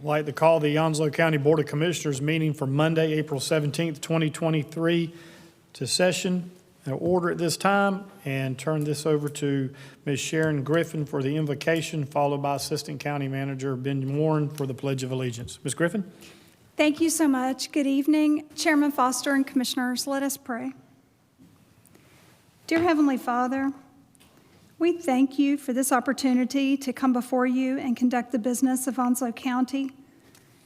I'd like to call the Onslow County Board of Commissioners meeting for Monday, April 17th, 2023 to session. I'll order at this time and turn this over to Ms. Sharon Griffin for the invocation, followed by Assistant County Manager Ben Warren for the Pledge of Allegiance. Ms. Griffin? Thank you so much. Good evening, Chairman Foster and Commissioners. Let us pray. Dear Heavenly Father, we thank you for this opportunity to come before you and conduct the business of Onslow County.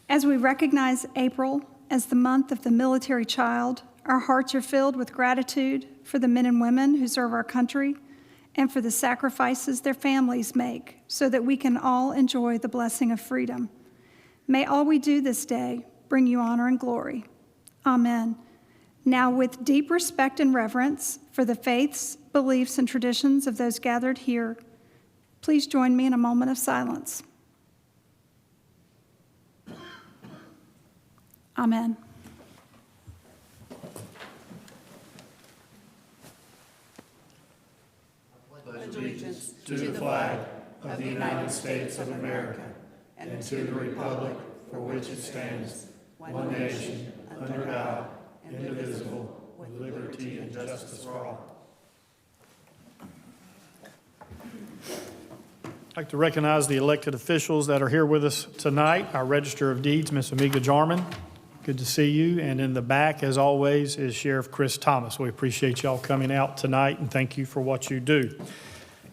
As we recognize April as the month of the military child, our hearts are filled with gratitude for the men and women who serve our country and for the sacrifices their families make so that we can all enjoy the blessing of freedom. May all we do this day bring you honor and glory. Amen. Now, with deep respect and reverence for the faiths, beliefs, and traditions of those gathered here, please join me in a moment of silence. Amen. Pledge allegiance to the flag of the United States of America and to the republic for which it stands, one nation, under God, indivisible, with liberty and justice for all. I'd like to recognize the elected officials that are here with us tonight. Our Register of Deeds, Ms. Amiga Jarman. Good to see you. And in the back, as always, is Sheriff Chris Thomas. We appreciate y'all coming out tonight, and thank you for what you do.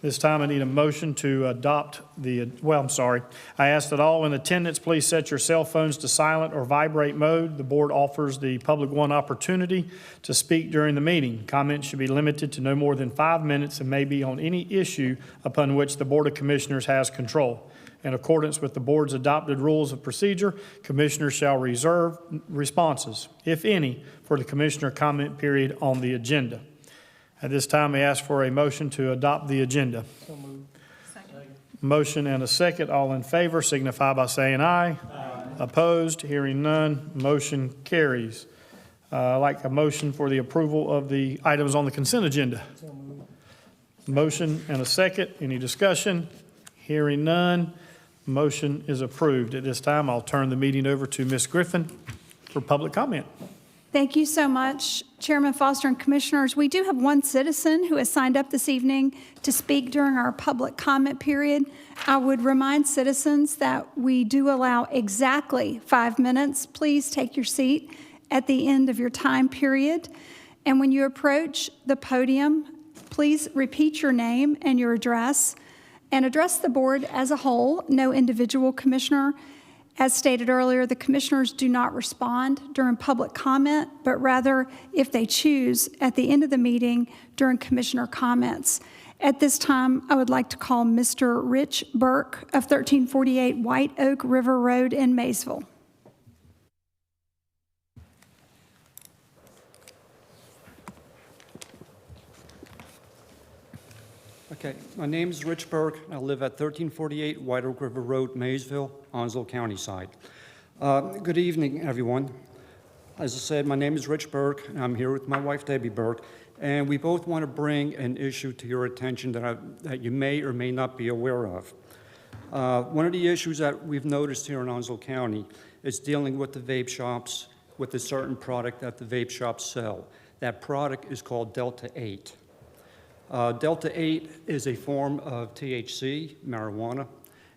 This time I need a motion to adopt I ask that all in attendance please set your cell phones to silent or vibrate mode. The board offers the public one opportunity to speak during the meeting. Comments should be limited to no more than 5 minutes and may be on any issue upon which the Board of Commissioners has control. In accordance with the board's adopted rules of procedure, commissioners shall reserve responses, if any, for the commissioner comment period on the agenda. At this time, I ask for a motion to adopt the agenda. So moved. Second. Motion and a second. All in favor signify by saying aye. Aye. Opposed? Hearing none. Motion carries. I'd like a motion for the approval of the items on the consent agenda. So moved. Motion and a second. Any discussion? Hearing none. Motion is approved. At this time, I'll turn the meeting over to Ms. Griffin for public comment. Thank you so much, Chairman Foster and Commissioners. We do have one citizen who has signed up this evening to speak during our public comment period. I would remind citizens that we do allow exactly 5 minutes. Please take your seat at the end of your time period. And when you approach the podium, please repeat your name and your address and address the board as a whole, no individual commissioner. As stated earlier, the commissioners do not respond during public comment, but rather, if they choose, at the end of the meeting during commissioner comments. At this time, I would like to call Mr. Rich Burke of 1348 White Oak River Road in Maysville. Okay, my name is Rich Burke. I live at 1348 White Oak River Road, Maysville, Onslow County side. Good evening, everyone. As I said, my name is Rich Burke, and I'm here with my wife, Debbie Burke, and we both want to bring an issue to your attention that you may or may not be aware of. One of the issues that we've noticed here in Onslow County is dealing with the vape shops, with a certain product that the vape shops sell. That product is called Delta 8. Delta 8 is a form of THC, marijuana.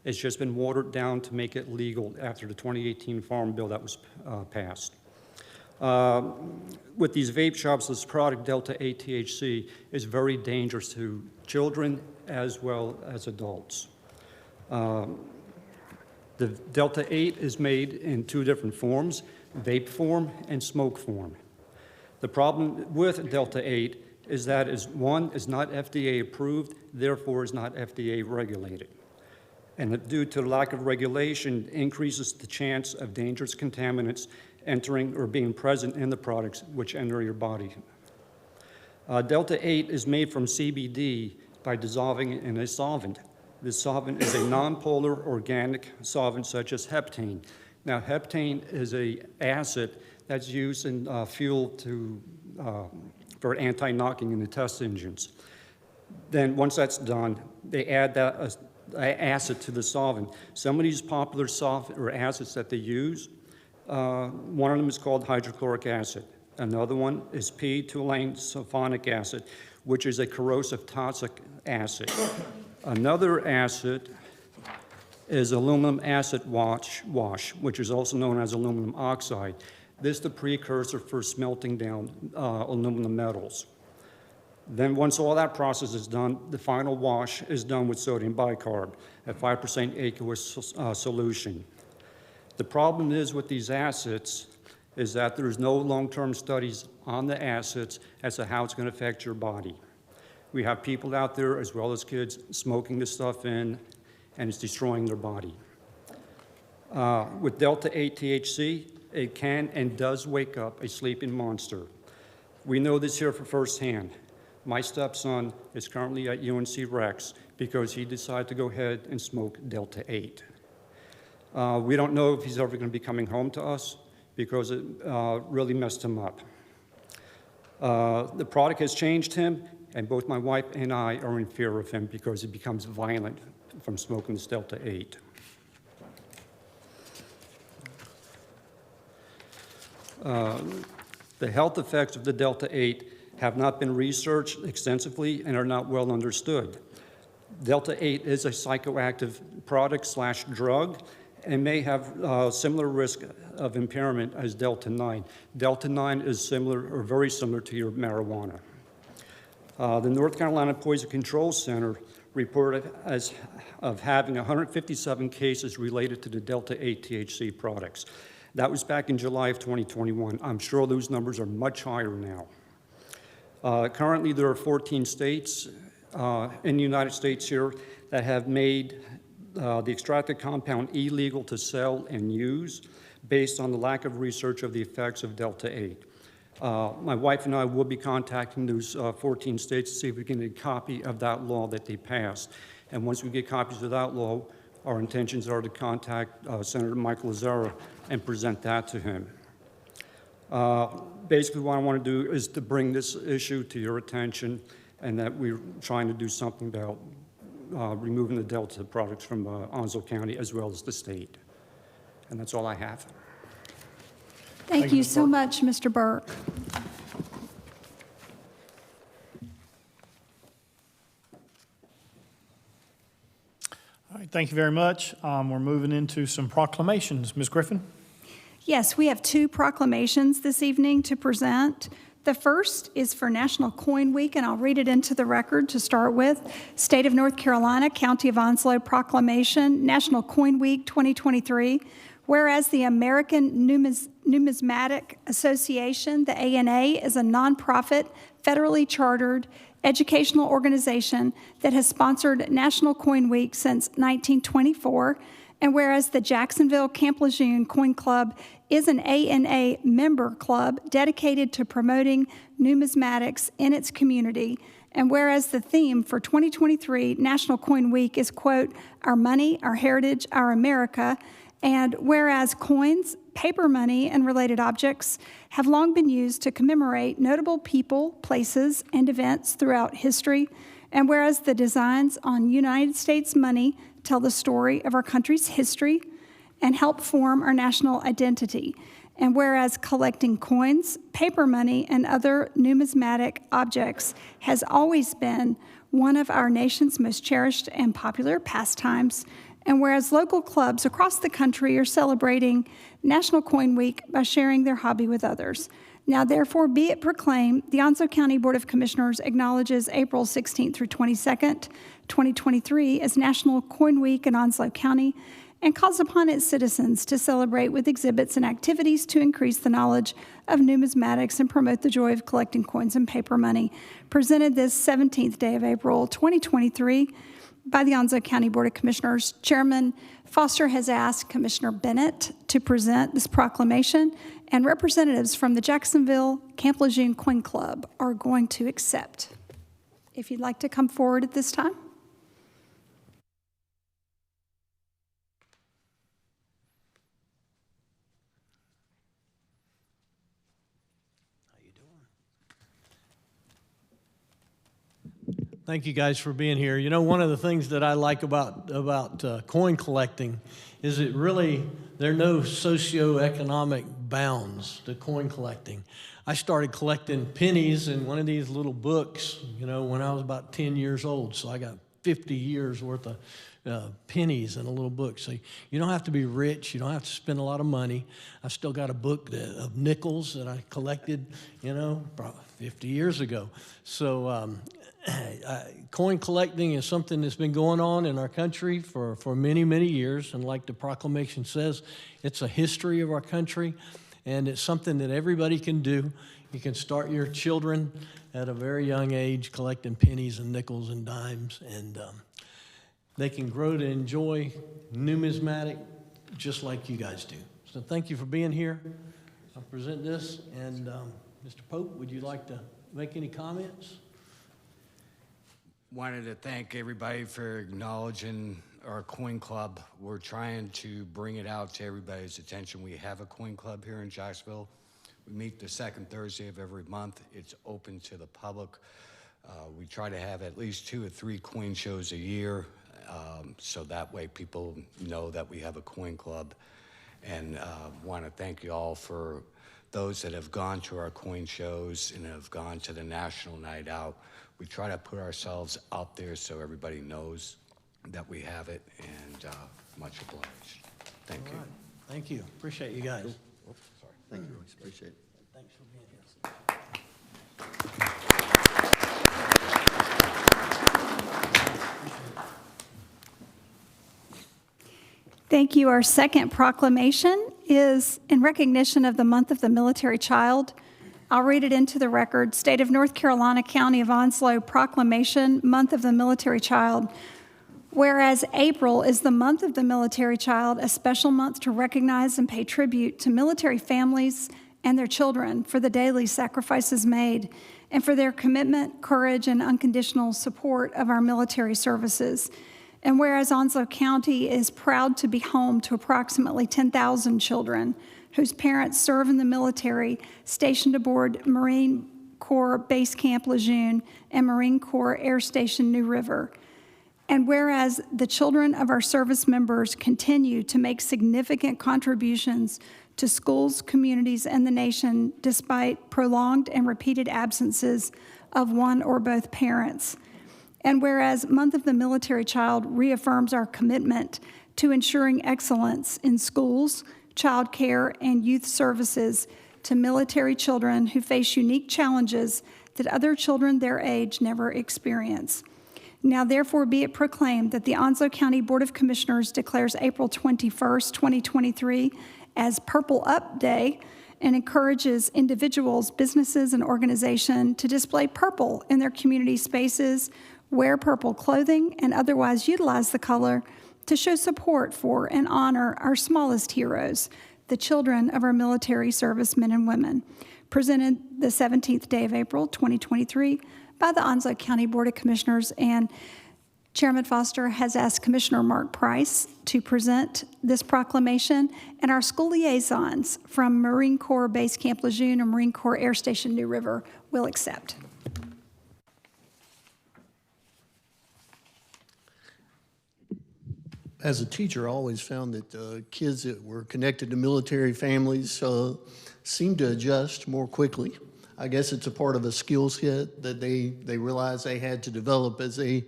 It's just been watered down to make it legal after the 2018 Farm Bill that was passed. With these vape shops, this product, Delta 8 THC, is very dangerous to children as well as adults. The Delta 8 is made in 2 different forms, vape form and smoke form. The problem with Delta 8 is that one is not FDA approved, therefore is not FDA regulated. And due to lack of regulation, increases the chance of dangerous contaminants entering or being present in the products which enter your body. Delta 8 is made from CBD by dissolving it in a solvent. This solvent is a nonpolar organic solvent such as heptane. Now, heptane is an acid that's used in fuel for anti-knocking in the test engines. Then once that's done, they add that acid to the solvent. Some of these popular solvent or acids that they use, one of them is called hydrochloric acid. Another one is P-toluene sulfonic acid, which is a corrosive toxic acid. Another acid is aluminum acid wash, which is also known as aluminum oxide. This is the precursor for smelting down aluminum metals. Then once all that process is done, the final wash is done with sodium bicarb, a 5% aqueous solution. The problem is with these acids is that there's no long-term studies on the acids as to how it's going to affect your body. We have people out there, as well as kids, smoking this stuff in, and it's destroying their body. With Delta-8 THC, it can and does wake up a sleeping monster. We know this here firsthand. My stepson is currently at UNC Rex because he decided to go ahead and smoke Delta-8. We don't know if he's ever going to be coming home to us because it really messed him up. The product has changed him, and both my wife and I are in fear of him because he becomes violent from smoking this Delta-8. The health effects of the Delta-8 have not been researched extensively and are not well understood. Delta-8 is a psychoactive product/drug and may have similar risk of impairment as Delta-9. Delta-9 is similar or very similar to your marijuana. The North Carolina Poison Control Center reported of having 157 cases related to the Delta-8 THC products. That was back in July of 2021. I'm sure those numbers are much higher now. Currently, there are 14 states in the United States here that have made the extracted compound illegal to sell and use based on the lack of research of the effects of Delta-8. My wife and I will be contacting those 14 states to see if we can get a copy of that law that they passed. And once we get copies of that law, our intentions are to contact Senator Michael Lazzara and present that to him. Basically, what I want to do is to bring this issue to your attention and that we're trying to do something about removing the Delta products from Onslow County as well as the state. And that's all I have. Thank you so much, Mr. Burke. All right, thank you very much. We're moving into some proclamations. Ms. Griffin? Yes, we have two proclamations this evening to present. The first is for National Coin Week, and I'll read it into the record to start with. State of North Carolina, County of Onslow Proclamation, National Coin Week 2023. Whereas the American Numismatic Association, the ANA, is a nonprofit, federally chartered educational organization that has sponsored National Coin Week since 1924. And whereas the Jacksonville Camp Lejeune Coin Club is an ANA member club dedicated to promoting numismatics in its community, and whereas the theme for 2023 National Coin Week is, quote, "Our money, our heritage, our America," and whereas coins, paper money, and related objects have long been used to commemorate notable people, places, and events throughout history, and whereas the designs on United States money tell the story of our country's history and help form our national identity, and whereas collecting coins, paper money, and other numismatic objects has always been one of our nation's most cherished and popular pastimes, and whereas local clubs across the country are celebrating National Coin Week by sharing their hobby with others. Now, therefore, be it proclaimed, the Onslow County Board of Commissioners acknowledges April 16th through 22nd, 2023 as National Coin Week in Onslow County and calls upon its citizens to celebrate with exhibits and activities to increase the knowledge of numismatics and promote the joy of collecting coins and paper money. Presented this 17th day of April, 2023 by the Onslow County Board of Commissioners. Chairman Foster has asked Commissioner Bennett to present this proclamation, and representatives from the Jacksonville Camp Lejeune Coin Club are going to accept. If you'd like to come forward at this time. How you doing? Thank you guys for being here. You know, one of the things that I like about coin collecting is there are no socioeconomic bounds to coin collecting. I started collecting pennies in one of these little books, you know, when I was about 10 years old. So I got 50 years worth of pennies in a little book. So you don't have to be rich. You don't have to spend a lot of money. I still got a book of nickels that I collected, you know, probably 50 years ago. So coin collecting is something that's been going on in our country for many, many years. And like the proclamation says, it's a history of our country. And it's something that everybody can do. You can start your children at a very young age collecting pennies and nickels and dimes. And they can grow to enjoy numismatic just like you guys do. So thank you for being here. I'll present this. And Mr. Pope, would you like to make any comments? Wanted to thank everybody for acknowledging our coin club. We're trying to bring it out to everybody's attention. We have a coin club here in Jacksonville. We meet the second Thursday of every month. It's open to the public. We try to have at least 2 or 3 coin shows a year, so that way people know that we have a coin club. And want to thank you all for those that have gone to our coin shows and have gone to the National Night Out. We try to put ourselves out there so everybody knows that we have it, and much obliged. Thank you. Right. Thank you. Appreciate you guys. Oops, sorry. Thank you, Royce. Appreciate it. Thanks for being here. Thank you. Our second proclamation is in recognition of the Month of the Military Child. I'll read it into the record. State of North Carolina, County of Onslow, proclamation, Month of the Military Child. Whereas April is the month of the military child, a special month to recognize and pay tribute to military families and their children for the daily sacrifices made and for their commitment, courage, and unconditional support of our military services. And whereas Onslow County is proud to be home to approximately 10,000 children whose parents serve in the military stationed aboard Marine Corps Base Camp Lejeune and Marine Corps Air Station New River. And whereas the children of our service members continue to make significant contributions to schools, communities, and the nation despite prolonged and repeated absences of one or both parents. And whereas Month of the Military Child reaffirms our commitment to ensuring excellence in schools, child care, and youth services to military children who face unique challenges that other children their age never experience. Now, therefore, be it proclaimed that the Onslow County Board of Commissioners declares April 21st, 2023 as Purple Up Day and encourages individuals, businesses, and organizations to display purple in their community spaces, wear purple clothing, and otherwise utilize the color to show support for and honor our smallest heroes, the children of our military servicemen and women. Presented the 17th day of April, 2023, by the Onslow County Board of Commissioners, and Chairman Foster has asked Commissioner Mark Price to present this proclamation, and our school liaisons from Marine Corps Base Camp Lejeune and Marine Corps Air Station New River will accept. As a teacher, I always found that kids that were connected to military families seemed to adjust more quickly. I guess it's a part of a skill set that they realized they had to develop as they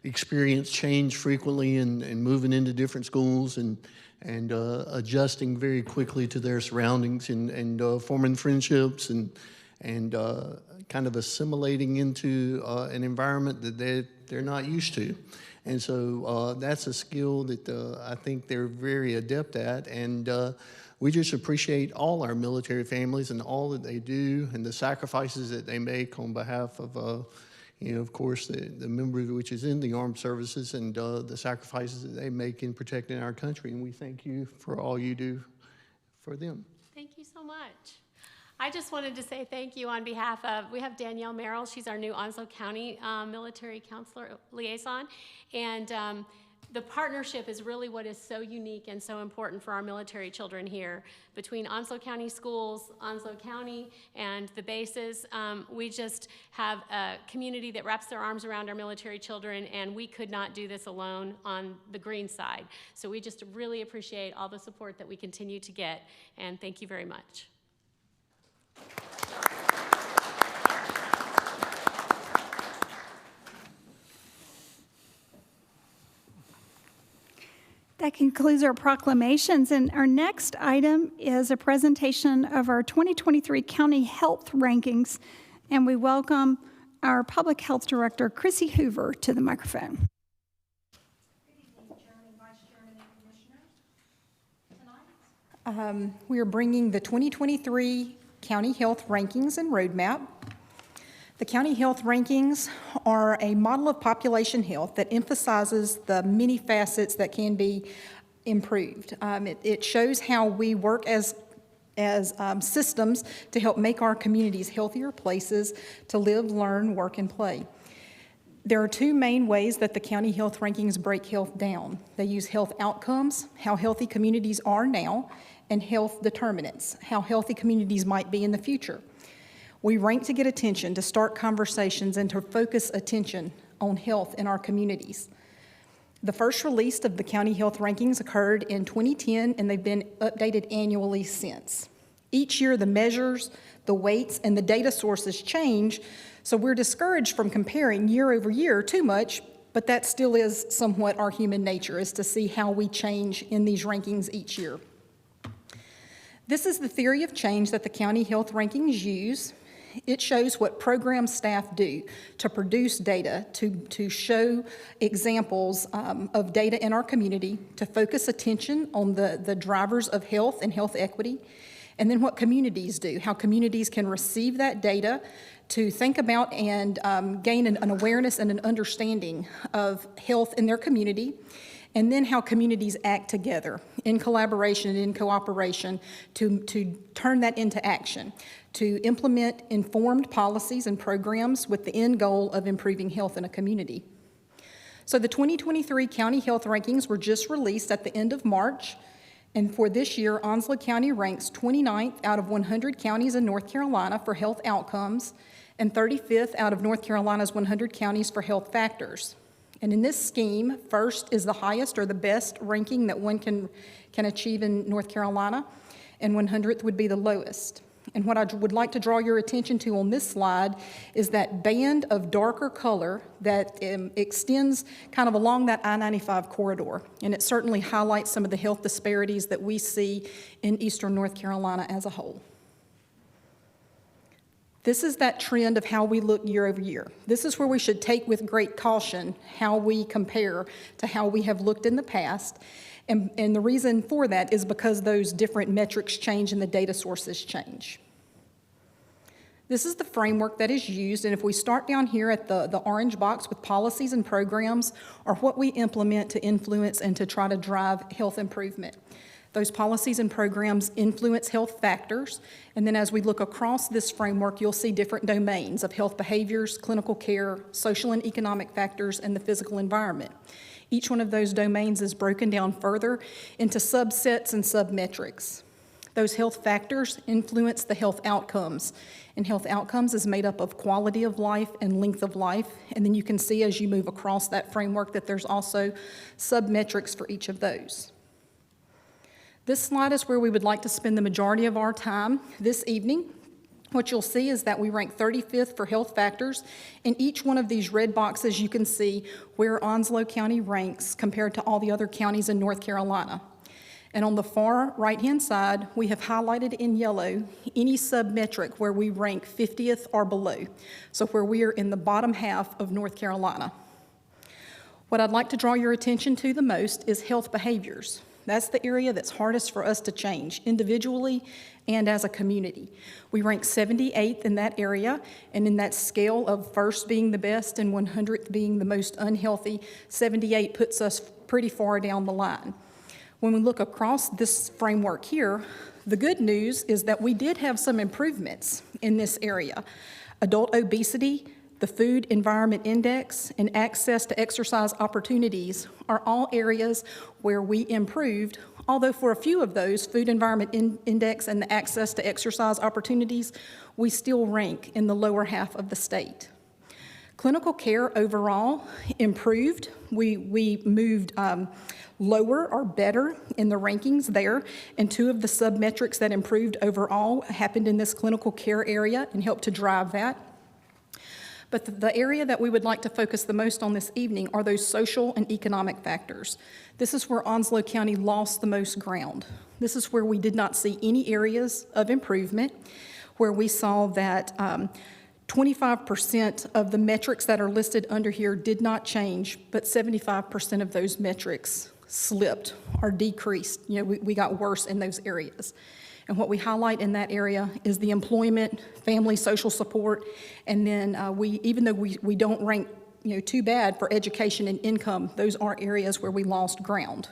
experienced change frequently and moving into different schools and adjusting very quickly to their surroundings and forming friendships and kind of assimilating into an environment that they're not used to. And so that's a skill that I think they're very adept at. And we just appreciate all our military families and all that they do and the sacrifices that they make on behalf of, of course, the member which is in the armed services and the sacrifices that they make in protecting our country. And we thank you for all you do for them. Thank you so much. I just wanted to say thank you on behalf of, we have Danielle Merrill, she's our new Onslow County Military Counselor Liaison, and the partnership is really what is so unique and so important for our military children here. Between Onslow County Schools, Onslow County, and the bases, we just have a community that wraps their arms around our military children, and we could not do this alone on the green side. So we just really appreciate all the support that we continue to get, and thank you very much. That concludes our proclamations, and our next item is a presentation of our 2023 County Health Rankings, and we welcome our Public Health Director, Chrissy Hoover, to the microphone. Good evening, Chairman, Vice Chairman, and Commissioners. Tonight, we are bringing the 2023 County Health Rankings and Roadmap. The County Health Rankings are a model of population health that emphasizes the many facets that can be improved. It shows how we work as systems to help make our communities healthier places to live, learn, work, and play. There are two main ways that the County Health Rankings break health down. They use health outcomes, how healthy communities are now, and health determinants, how healthy communities might be in the future. We rank to get attention, to start conversations, and to focus attention on health in our communities. The first release of the County Health Rankings occurred in 2010, and they've been updated annually since. Each year, the measures, the weights, and the data sources change, so we're discouraged from comparing year over year too much, but that still is somewhat our human nature, is to see how we change in these rankings each year. This is the theory of change that the County Health Rankings use. It shows what program staff do to produce data, to show examples of data in our community, to focus attention on the drivers of health and health equity, and then what communities do, how communities can receive that data to think about and gain an awareness and an understanding of health in their community, and then how communities act together in collaboration and in cooperation to turn that into action, to implement informed policies and programs with the end goal of improving health in a community. So the 2023 County Health Rankings were just released at the end of March, and for this year, Onslow County ranks 29th out of 100 counties in North Carolina for health outcomes, and 35th out of North Carolina's 100 counties for health factors. And in this scheme, first is the highest or the best ranking that one can achieve in North Carolina, and 100th would be the lowest. And what I would like to draw your attention to on this slide is that band of darker color that extends kind of along that I-95 corridor. And it certainly highlights some of the health disparities that we see in eastern North Carolina as a whole. This is that trend of how we look year over year. This is where we should take with great caution how we compare to how we have looked in the past. And the reason for that is because those different metrics change and the data sources change. This is the framework that is used, and if we start down here at the orange box with policies and programs, are what we implement to influence and to try to drive health improvement. Those policies and programs influence health factors, and then as we look across this framework, you'll see different domains of health behaviors, clinical care, social and economic factors, and the physical environment. Each one of those domains is broken down further into subsets and submetrics. Those health factors influence the health outcomes, and health outcomes is made up of quality of life and length of life, and then you can see as you move across that framework that there's also submetrics for each of those. This slide is where we would like to spend the majority of our time this evening. What you'll see is that we rank 35th for health factors. In each one of these red boxes, you can see where Onslow County ranks compared to all the other counties in North Carolina. And on the far right-hand side, we have highlighted in yellow any submetric where we rank 50th or below, so where we are in the bottom half of North Carolina. What I'd like to draw your attention to the most is health behaviors. That's the area that's hardest for us to change individually and as a community. We rank 78th in that area, and in that scale of first being the best and 100th being the most unhealthy, 78 puts us pretty far down the line. When we look across this framework here, the good news is that we did have some improvements in this area. Adult obesity, the Food Environment Index, and access to exercise opportunities are all areas where we improved, although for a few of those, Food Environment Index and the access to exercise opportunities, we still rank in the lower half of the state. Clinical care overall improved. We moved lower or better in the rankings there, and two of the sub-metrics that improved overall happened in this clinical care area and helped to drive that. But the area that we would like to focus the most on this evening are those social and economic factors. This is where Onslow County lost the most ground. This is where we did not see any areas of improvement, where we saw that 25% of the metrics that are listed under here did not change, but 75% of those metrics slipped or decreased. We got worse in those areas. And what we highlight in that area is the employment, family, social support, and then even though we don't rank too bad for education and income, those are areas where we lost ground.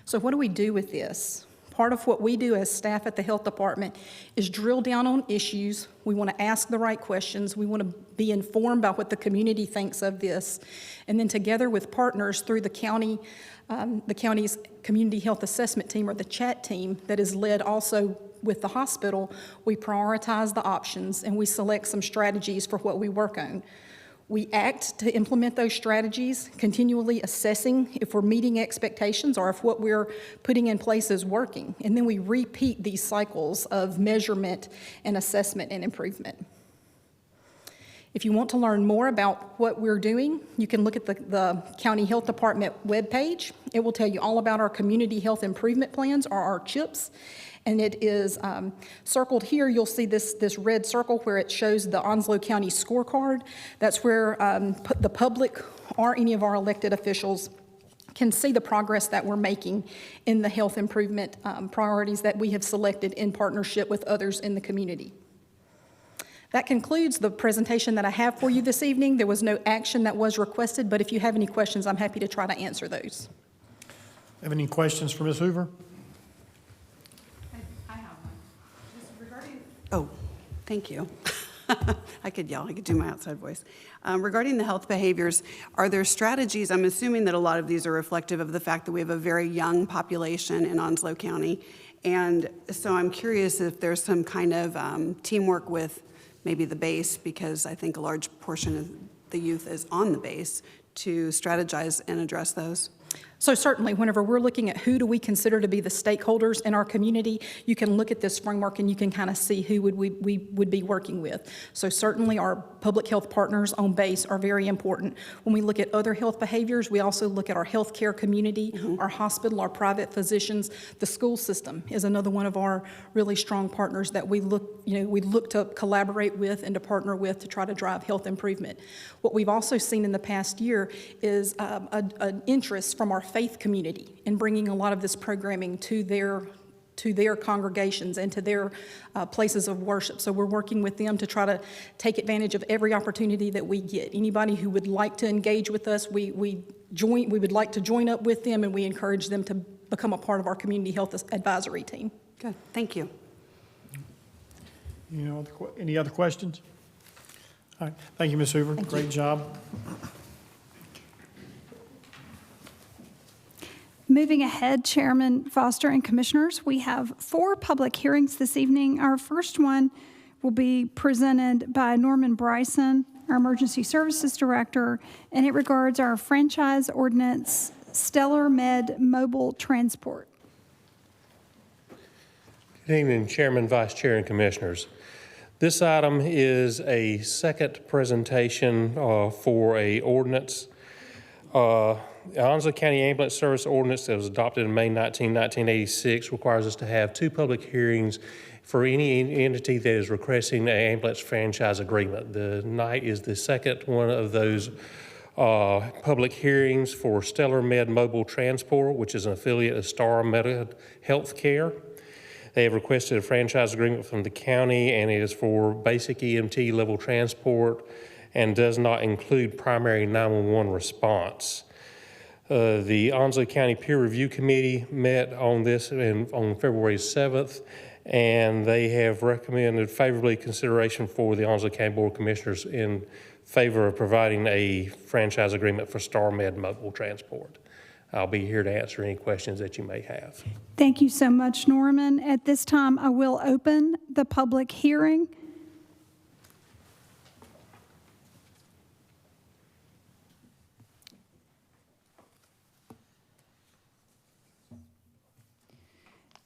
So what do we do with this? Part of what we do as staff at the health department is drill down on issues. We want to ask the right questions. We want to be informed about what the community thinks of this. And then together with partners through the county's community health assessment team, or the CHAT team, that is led also with the hospital, we prioritize the options and we select some strategies for what we work on. We act to implement those strategies, continually assessing if we're meeting expectations or if what we're putting in place is working. And then we repeat these cycles of measurement and assessment and improvement. If you want to learn more about what we're doing, you can look at the County Health Department webpage. It will tell you all about our community health improvement plans, or our CHIPs. And it is circled here. You'll see this red circle where it shows the Onslow County scorecard. That's where the public or any of our elected officials can see the progress that we're making in the health improvement priorities that we have selected in partnership with others in the community. That concludes the presentation that I have for you this evening. There was no action that was requested, but if you have any questions, I'm happy to try to answer those. Have any questions for Ms. Hoover? I have one. Just regarding. Oh, thank you. I could yell, I could do my outside voice. Regarding the health behaviors, are there strategies? I'm assuming that a lot of these are reflective of the fact that we have a very young population in Onslow County. And so I'm curious if there's some kind of teamwork with maybe the base, because I think a large portion of the youth is on the base, to strategize and address those. So certainly, whenever we're looking at who do we consider to be the stakeholders in our community, you can look at this framework and you can kind of see who we would be working with. So certainly our public health partners on base are very important. When we look at other health behaviors, we also look at our healthcare community, our hospital, our private physicians. The school system is another one of our really strong partners that we look to collaborate with and to partner with to try to drive health improvement. What we've also seen in the past year is an interest from our faith community in bringing a lot of this programming to their congregations and to their places of worship. So we're working with them to try to take advantage of every opportunity that we get. Anybody who would like to engage with us, we would like to join up with them, and we encourage them to become a part of our community health advisory team. Good, thank you. Any other questions? All right, thank you, Ms. Hoover. Great job. Moving ahead, Chairman Foster and Commissioners, we have 4 public hearings this evening. Our first one will be presented by Norman Bryson, our Emergency Services Director, and it regards our franchise ordinance, Stellar Med Mobile Transport. Good evening, Chairman, Vice Chair, and Commissioners. This item is a second presentation for a ordinance. The Onslow County Ambulance Service Ordinance that was adopted in May 1986 requires us to have 2 public hearings for any entity that is requesting an ambulance franchise agreement. The night is the second one of those public hearings for Stellar Med Mobile Transport, which is an affiliate of Star Medical Health Care. They have requested a franchise agreement from the county, and it is for basic EMT level transport and does not include primary 911 response. The Onslow County Peer Review Committee met on this on February 7th and they have recommended favorably consideration for the Onslow County Board of Commissioners in favor of providing a franchise agreement for StarMed Mobile Transport. I'll be here to answer any questions that you may have. Thank you so much, Norman. At this time, I will open the public hearing.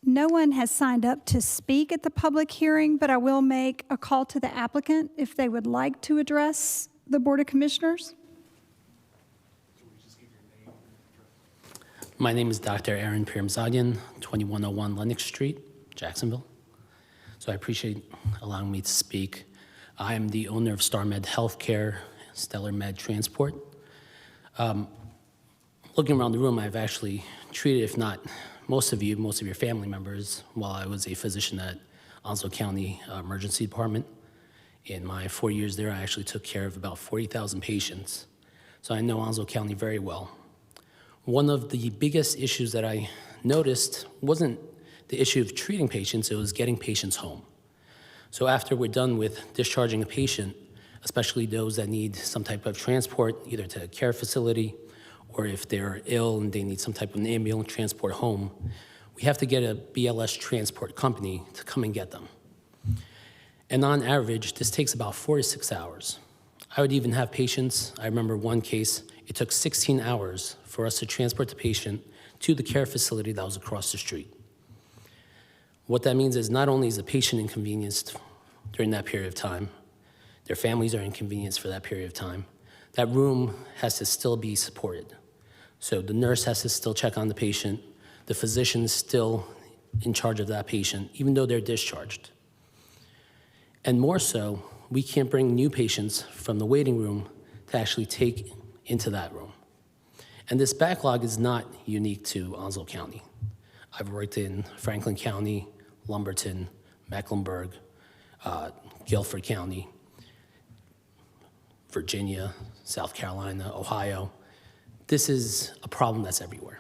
No one has signed up to speak at the public hearing, but I will make a call to the applicant if they would like to address the Board of Commissioners. My name is Dr. Aaron Piramzadian, 2101 Lenox Street, Jacksonville. So I appreciate allowing me to speak. I am the owner of StarMed Healthcare, Stellar Med Transport. Looking around the room, I've actually treated, if not most of your family members, while I was a physician at Onslow County Emergency Department. In my 4 years there, I actually took care of about 40,000 patients. So I know Onslow County very well. One of the biggest issues that I noticed wasn't the issue of treating patients, it was getting patients home. So after we're done with discharging a patient, especially those that need some type of transport, either to a care facility, or if they're ill and they need some type of an ambulance transport home, we have to get a BLS transport company to come and get them. And on average, this takes about 4 to 6 hours. I would even have patients, I remember one case, it took 16 hours for us to transport the patient to the care facility that was across the street. What that means is not only is the patient inconvenienced during that period of time, their families are inconvenienced for that period of time, that room has to still be supported. So the nurse has to still check on the patient, the physician is still in charge of that patient, even though they're discharged. And more so, we can't bring new patients from the waiting room to actually take into that room. And this backlog is not unique to Onslow County. I've worked in Franklin County, Lumberton, Mecklenburg, Guilford County, Virginia, South Carolina, Ohio. This is a problem that's everywhere.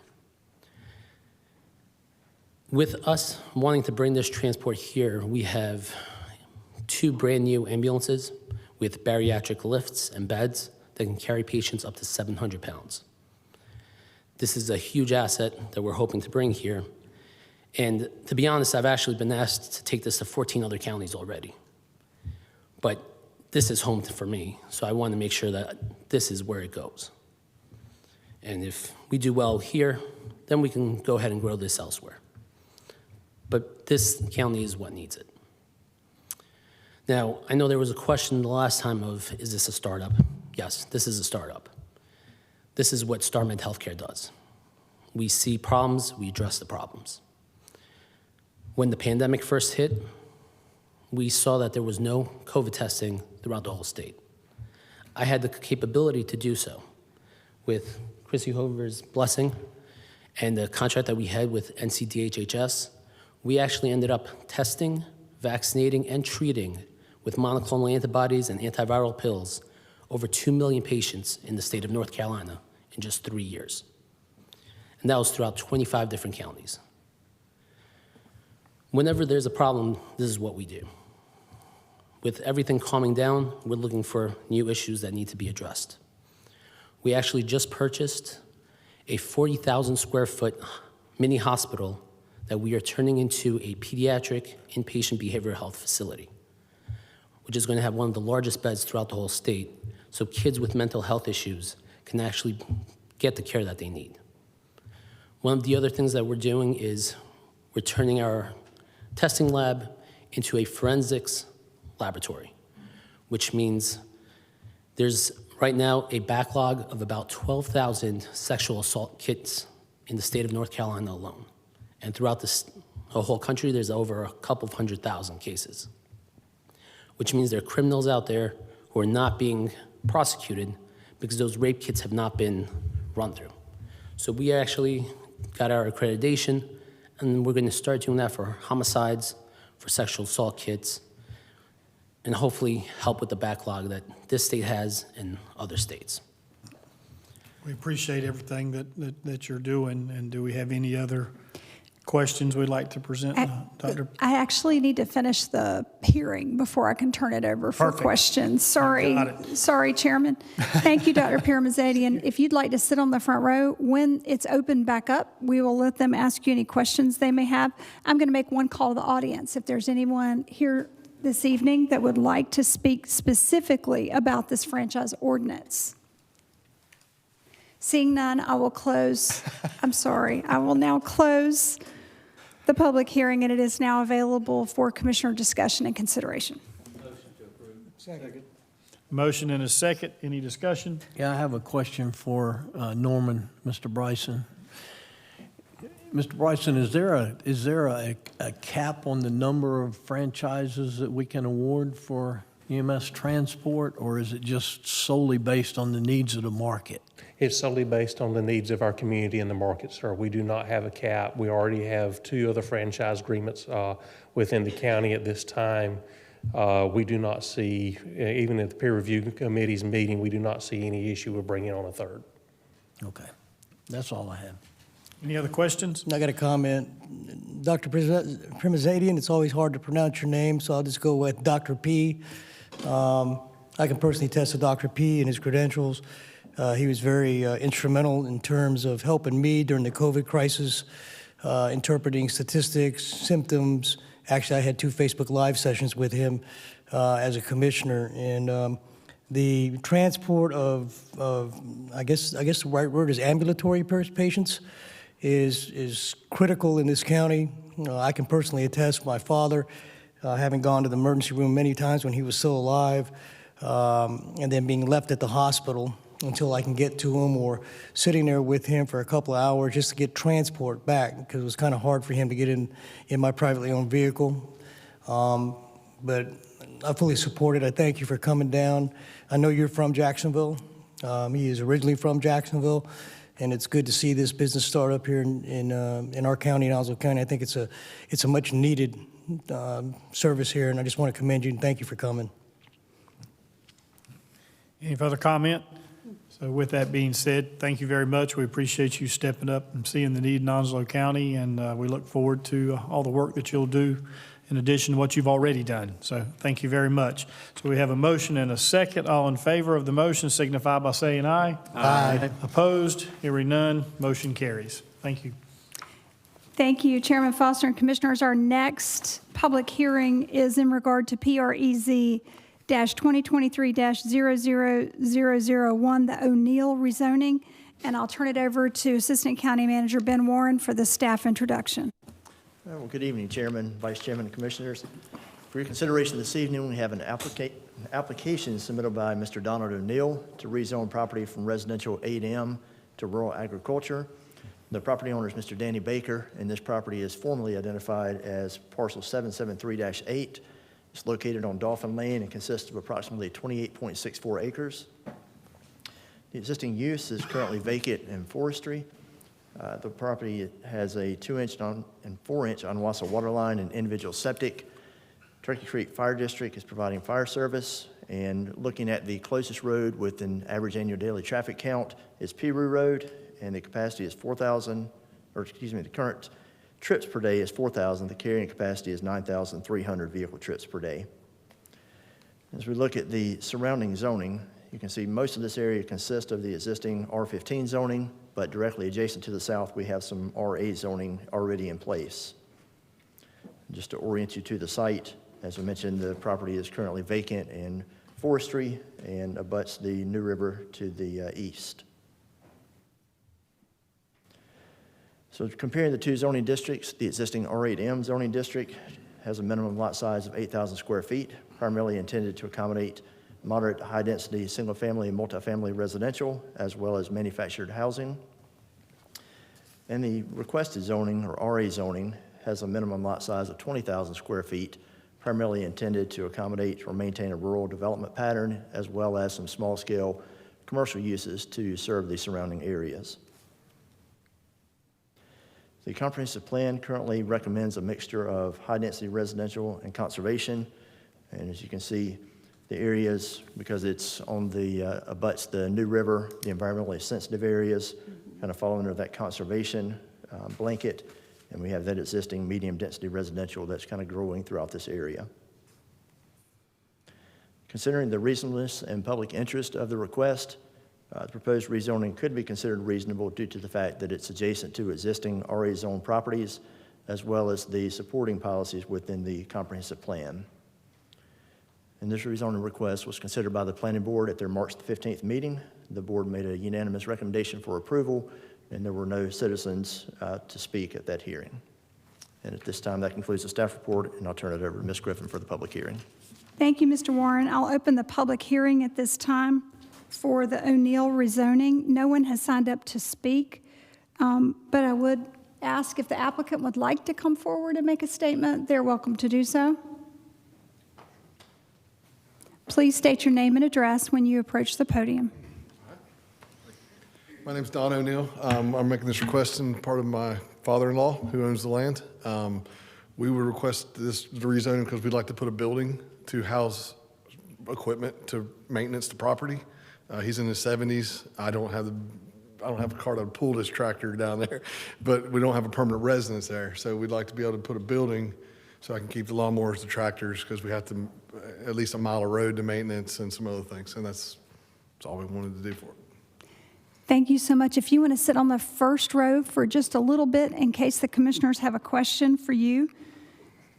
With us wanting to bring this transport here, we have 2 brand new ambulances with bariatric lifts and beds that can carry patients up to 700 pounds. This is a huge asset that we're hoping to bring here. And to be honest, I've actually been asked to take this to 14 other counties already. But this is home for me, so I want to make sure that this is where it goes. And if we do well here, then we can go ahead and grow this elsewhere. But this county is what needs it. Now, I know there was a question the last time of, is this a startup? Yes, this is a startup. This is what StarMed Healthcare does. We see problems, we address the problems. When the pandemic first hit, we saw that there was no COVID testing throughout the whole state. I had the capability to do so. With Chrissy Hover's blessing and the contract that we had with NCDHHS, we actually ended up testing, vaccinating, and treating with monoclonal antibodies and antiviral pills over 2 million patients in the state of North Carolina in just 3 years. And that was throughout 25 different counties. Whenever there's a problem, this is what we do. With everything calming down, we're looking for new issues that need to be addressed. We actually just purchased a 40,000 square foot mini hospital that we are turning into a pediatric inpatient behavioral health facility, which is going to have one of the largest beds throughout the whole state, so kids with mental health issues can actually get the care that they need. One of the other things that we're doing is we're turning our testing lab into a forensics laboratory, which means there's right now a backlog of about 12,000 sexual assault kits in the state of North Carolina alone. And throughout the whole country, there's over a couple of 100,000 cases, which means there are criminals out there who are not being prosecuted because those rape kits have not been run through. So we actually got our accreditation, and we're going to start doing that for homicides, for sexual assault kits, and hopefully help with the backlog that this state has and other states. We appreciate everything that you're doing, and do we have any other questions we'd like to present, Dr.? I actually need to finish the hearing before I can turn it over for Perfect. questions. Sorry. Got it. Sorry, Chairman. Thank you, Dr. Paramazadian. If you'd like to sit on the front row, when it's opened back up, we will let them ask you any questions they may have. I'm going to make one call to the audience. If there's anyone here this evening that would like to speak specifically about this franchise ordinance. Seeing none, I will close. I'm sorry. I will now close the public hearing, and it is now available for commissioner discussion and consideration. Motion and a second. Any discussion? Yeah, I have a question for Norman, Mr. Bryson. Mr. Bryson, is there a cap on the number of franchises that we can award for EMS transport, or is it just solely based on the needs of the market? It's solely based on the needs of our community and the market, sir. We do not have a cap. We already have 2 other franchise agreements within the county at this time. We do not see, even at the peer review committee's meeting, we do not see any issue with bringing on a 3rd. Okay, that's all I had. Any other questions? I got a comment. Dr. Primazadian, it's always hard to pronounce your name, so I'll just go with Dr. P. I can personally attest to Dr. P and his credentials. He was very instrumental in terms of helping me during the COVID crisis, interpreting statistics, symptoms. Actually, I had 2 Facebook Live sessions with him as a commissioner. And the transport of I guess the right word is ambulatory patients is critical in this county. I can personally attest, my father, having gone to the emergency room many times when he was still alive, and then being left at the hospital until I can get to him, or sitting there with him for a couple of hours just to get transport back, because it was kind of hard for him to get in my privately owned vehicle. But I fully support it. I thank you for coming down. I know you're from Jacksonville. He is originally from Jacksonville, and it's good to see this business start up here in our county, in Onslow County. I think it's a much needed service here, and I just want to commend you and thank you for coming. Any further comment? So with that being said, thank you very much. We appreciate you stepping up and seeing the need in Onslow County, and we look forward to all the work that you'll do in addition to what you've already done. So thank you very much. So we have a motion and a second. All in favor of the motion signify by saying aye. Aye. Opposed? Hearing none, motion carries. Thank you. Thank you, Chairman Foster and Commissioners. Our next public hearing is in regard to PREZ 2023-00001, the O'Neill rezoning, and I'll turn it over to Assistant County Manager Ben Warren for the staff introduction. Well, good evening, Chairman, Vice Chairman, and Commissioners. For your consideration this evening, we have an application submitted by Mr. Donald O'Neill to rezone property from residential 8M to rural agriculture. The property owner is Mr. Danny Baker, and this property is formally identified as parcel 773-8. It's located on Dolphin Lane and consists of approximately 28.64 acres. The existing use is currently vacant in forestry. The property has a 2-inch and 4-inch Onwassa water line and individual septic. Turkey Creek Fire District is providing fire service, and looking at the closest road with an average annual daily traffic count is Piru Road, and the capacity is 4,000, or excuse me, the current trips per day is 4,000. The carrying capacity is 9,300 vehicle trips per day. As we look at the surrounding zoning, you can see most of this area consists of the existing R15 zoning, but directly adjacent to the south, we have some RA zoning already in place. Just to orient you to the site, as we mentioned, the property is currently vacant in forestry and abuts the New River to the east. So comparing the 2 zoning districts, the existing R8M zoning district has a minimum lot size of 8,000 square feet, primarily intended to accommodate moderate to high density single family and multifamily residential, as well as manufactured housing. And the requested zoning, or RA zoning, has a minimum lot size of 20,000 square feet, primarily intended to accommodate or maintain a rural development pattern, as well as some small scale commercial uses to serve the surrounding areas. The comprehensive plan currently recommends a mixture of high-density residential and conservation. And as you can see, the areas, because it's on the abuts the New River, the environmentally sensitive areas, kind of fall under that conservation blanket. And we have that existing medium-density residential that's kind of growing throughout this area. Considering the reasonableness and public interest of the request, the proposed rezoning could be considered reasonable due to the fact that it's adjacent to existing RA zone properties, as well as the supporting policies within the comprehensive plan. And this rezoning request was considered by the planning board at their March 15th meeting. The board made a unanimous recommendation for approval, and there were no citizens to speak at that hearing. And at this time, that concludes the staff report, and I'll turn it over to Ms. Griffin for the public hearing. Thank you, Mr. Warren. I'll open the public hearing at this time for the O'Neill rezoning. No one has signed up to speak, but I would ask if the applicant would like to come forward and make a statement. They're welcome to do so. Please state your name and address when you approach the podium. My name's Don O'Neill. I'm making this request in part of my father-in-law who owns the land. We would request this rezoning because we'd like to put a building to house equipment to maintenance the property. He's in his 70s. I don't have a car to pull this tractor down there, but we don't have a permanent residence there. So we'd like to be able to put a building so I can keep the lawnmowers, the tractors, because we have to at least a mile of road to maintenance and some other things. And that's all we wanted to do for it. Thank you so much. If you want to sit on the first row for just a little bit in case the commissioners have a question for you.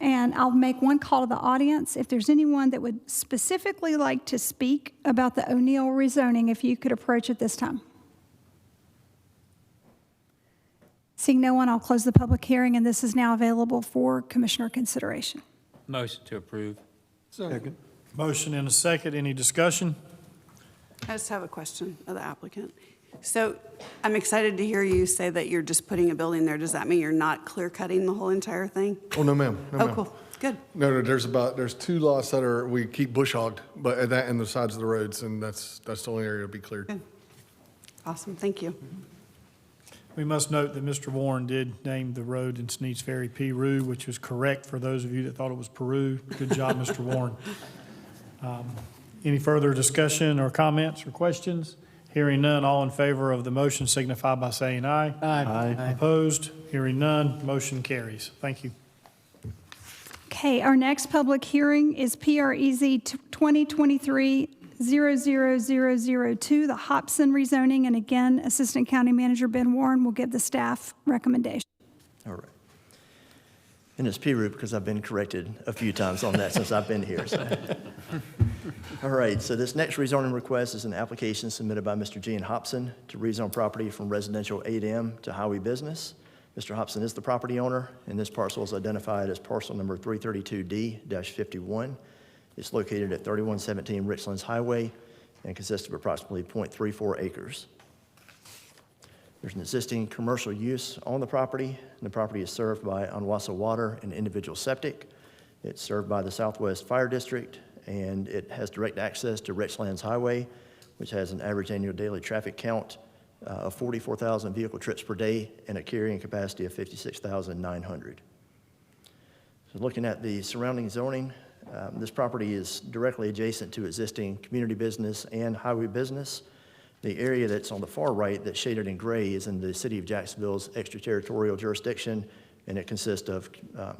And I'll make one call to the audience. If there's anyone that would specifically like to speak about the O'Neill rezoning, if you could approach at this time. Seeing no one, I'll close the public hearing, and this is now available for commissioner consideration. Motion to approve. Second. Motion and a second. Any discussion? I just have a question of the applicant. So I'm excited to hear you say that you're just putting a building there. Does that mean you're not clear cutting the whole entire thing? Oh, no, ma'am. No, Oh, ma'am. cool. Good. No, there's 2 lots that we keep bush hogged, but at that and the sides of the roads, and that's the only area to be cleared. Good. Awesome. Thank you. We must note that Mr. Warren did name the road in Sneads Ferry Peru, which was correct for those of you that thought it was Peru. Good job, Mr. Warren. Any further discussion or comments or questions? Hearing none, all in favor of the motion signify by saying aye. Aye. Opposed? Hearing none, motion carries. Thank you. Okay, our next public hearing is PREZ 2023-00002, the Hobson rezoning. And again, Assistant County Manager Ben Warren will give the staff recommendation. All right. And it's Peru because I've been corrected a few times on that since I've been here. So. All right, so this next rezoning request is an application submitted by Mr. Gene Hobson to rezone property from residential 8M to highway business. Mr. Hobson is the property owner, and this parcel is identified as parcel number 332D-51. It's located at 3117 Richlands Highway and consists of approximately 0.34 acres. There's an existing commercial use on the property, and the property is served by Onslow Water and individual septic. It's served by the Southwest Fire District, and it has direct access to Richlands Highway, which has an average annual daily traffic count of 44,000 vehicle trips per day and a carrying capacity of 56,900. So looking at the surrounding zoning, this property is directly adjacent to existing community business and highway business. The area that's on the far right that's shaded in gray is in the City of Jacksonville's extraterritorial jurisdiction, and it consists of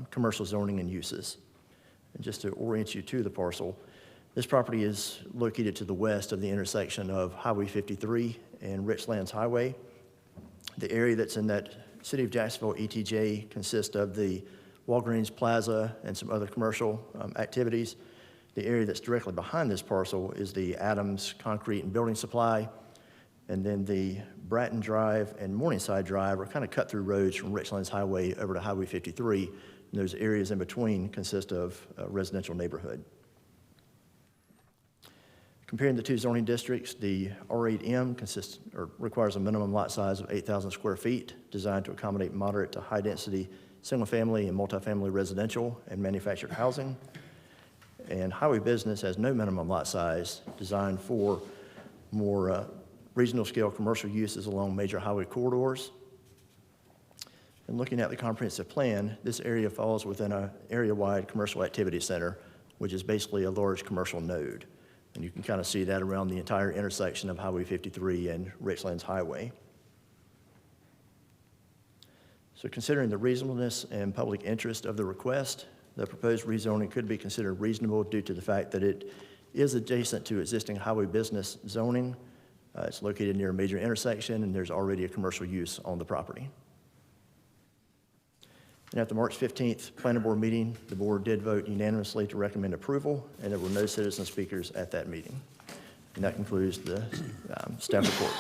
commercial zoning and uses. And just to orient you to the parcel, this property is located to the west of the intersection of Highway 53 and Richlands Highway. The area that's in that City of Jacksonville ETJ consists of the Walgreens Plaza and some other commercial activities. The area that's directly behind this parcel is the Adams Concrete and Building Supply. And then the Bratton Drive and Morningside Drive are kind of cut-through roads from Richlands Highway over to Highway 53. And those areas in between consist of a residential neighborhood. Comparing the two zoning districts, the R8M requires a minimum lot size of 8,000 square feet, designed to accommodate moderate to high-density single-family and multifamily residential and manufactured housing. And highway business has no minimum lot size, designed for more regional scale commercial uses along major highway corridors. And looking at the comprehensive plan, this area falls within an area-wide commercial activity center, which is basically a large commercial node. And you can kind of see that around the entire intersection of Highway 53 and Richlands Highway. So considering the reasonableness and public interest of the request, the proposed rezoning could be considered reasonable due to the fact that it is adjacent to existing highway business zoning. It's located near a major intersection, and there's already a commercial use on the property. And at the March 15th Planning Board meeting, the board did vote unanimously to recommend approval, and there were no citizen speakers at that meeting. And that concludes the staff report.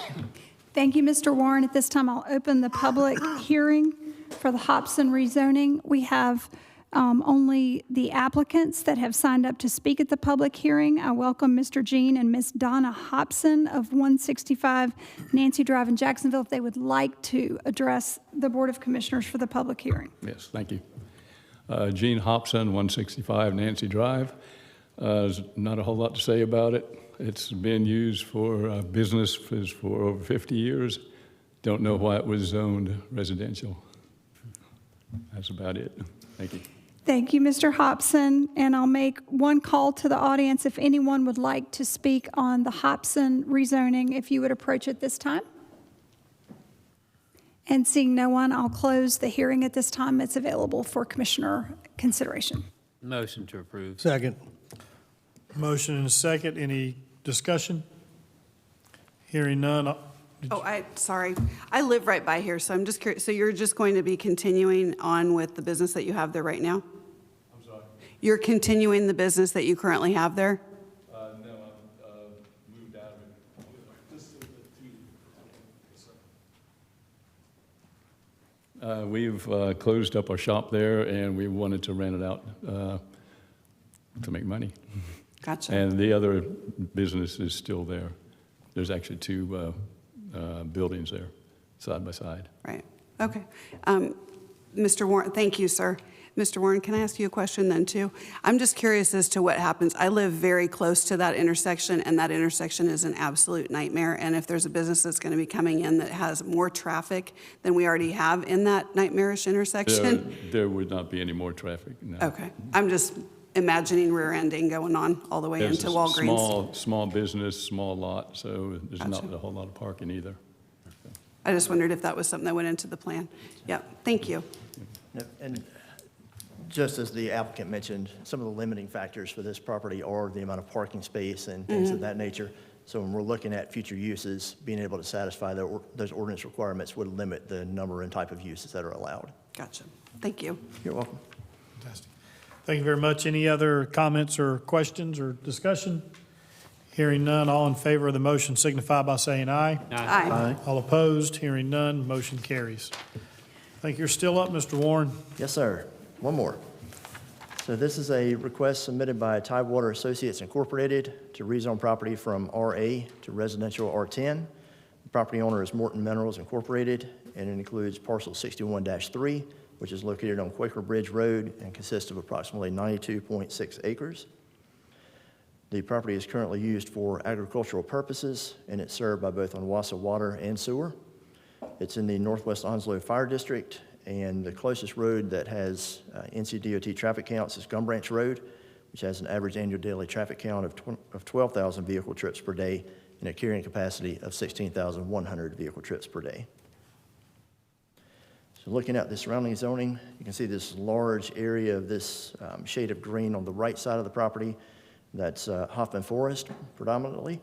Thank you, Mr. Warren. At this time, I'll open the public hearing for the Hobson rezoning. We have only the applicants that have signed up to speak at the public hearing. I welcome Mr. Jean and Ms. Donna Hobson of 165 Nancy Drive in Jacksonville if they would like to address the Board of Commissioners for the public hearing. Yes, thank you. Gene Hobson, 165 Nancy Drive. There's not a whole lot to say about it. It's been used for business for over 50 years. Don't know why it was zoned residential. That's about it. Thank you. Thank you, Mr. Hobson. And I'll make one call to the audience. If anyone would like to speak on the Hobson rezoning, if you would approach at this time. And seeing no one, I'll close the hearing at this time. It's available for Commissioner consideration. Motion to approve. Second. Motion and a second. Any discussion? Hearing none. Sorry. I live right by here, so I'm just curious. So you're just going to be continuing on with the business that you have there right now? I'm sorry? You're continuing the business that you currently have there? No, I've moved out of it. We've closed up our shop there, and we wanted to rent it out to make money. Gotcha. And the other business is still there. There's actually two buildings there, side by side. Right. Okay. Mr. Warren, thank you, sir. Mr. Warren, can I ask you a question then, too? I'm just curious as to what happens. I live very close to that intersection, and that intersection is an absolute nightmare. And if there's a business that's going to be coming in that has more traffic than we already have in that nightmarish intersection. There would not be any more traffic, no. Okay. I'm just imagining rear-ending going on all the way There's into a Walgreens. small business, small lot, so there's not a whole lot of parking either. I just wondered if that was something that went into the plan. Yep. Thank you. And just as the applicant mentioned, some of the limiting factors for this property are the amount of parking space and things of that nature. So when we're looking at future uses, being able to satisfy those ordinance requirements would limit the number and type of uses that are allowed. Gotcha. Thank you. You're welcome. Fantastic. Thank you very much. Any other comments or questions or discussion? Hearing none, all in favor of the motion signify by saying aye. Aye. All opposed, hearing none, motion carries. I think you're still up, Mr. Warren. Yes, sir. One more. So this is a request submitted by Tidewater Associates Incorporated to rezone property from RA to residential R10. The property owner is Morton Minerals Incorporated, and it includes parcel 61-3, which is located on Quaker Bridge Road and consists of approximately 92.6 acres. The property is currently used for agricultural purposes, and it's served by both Onwassa Water and Sewer. It's in the Northwest Onslow Fire District, and the closest road that has NCDOT traffic counts is Gum Branch Road, which has an average annual daily traffic count of 12,000 vehicle trips per day and a carrying capacity of 16,100 vehicle trips per day. So looking at the surrounding zoning, you can see this large area of this shade of green on the right side of the property. That's Hoffman Forest predominantly.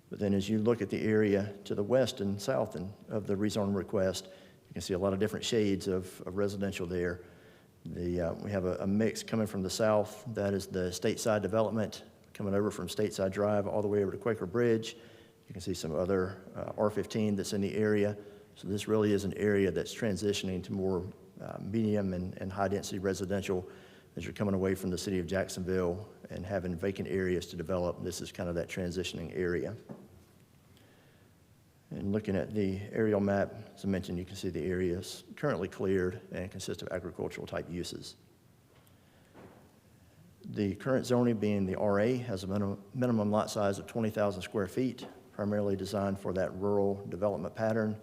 But then as you look at the area to the west and south of the rezoning request, you can see a lot of different shades of residential there. We have a mix coming from the south. That is the Stateside development coming over from Stateside Drive all the way over to Quaker Bridge. You can see some other R15 that's in the area. So this really is an area that's transitioning to more medium and high-density residential as you're coming away from the city of Jacksonville and having vacant areas to develop. This is kind of that transitioning area. And looking at the aerial map, as I mentioned, you can see the area is currently cleared and consists of agricultural type uses. The current zoning, being the RA, has a minimum lot size of 20,000 square feet, primarily designed for that rural development pattern,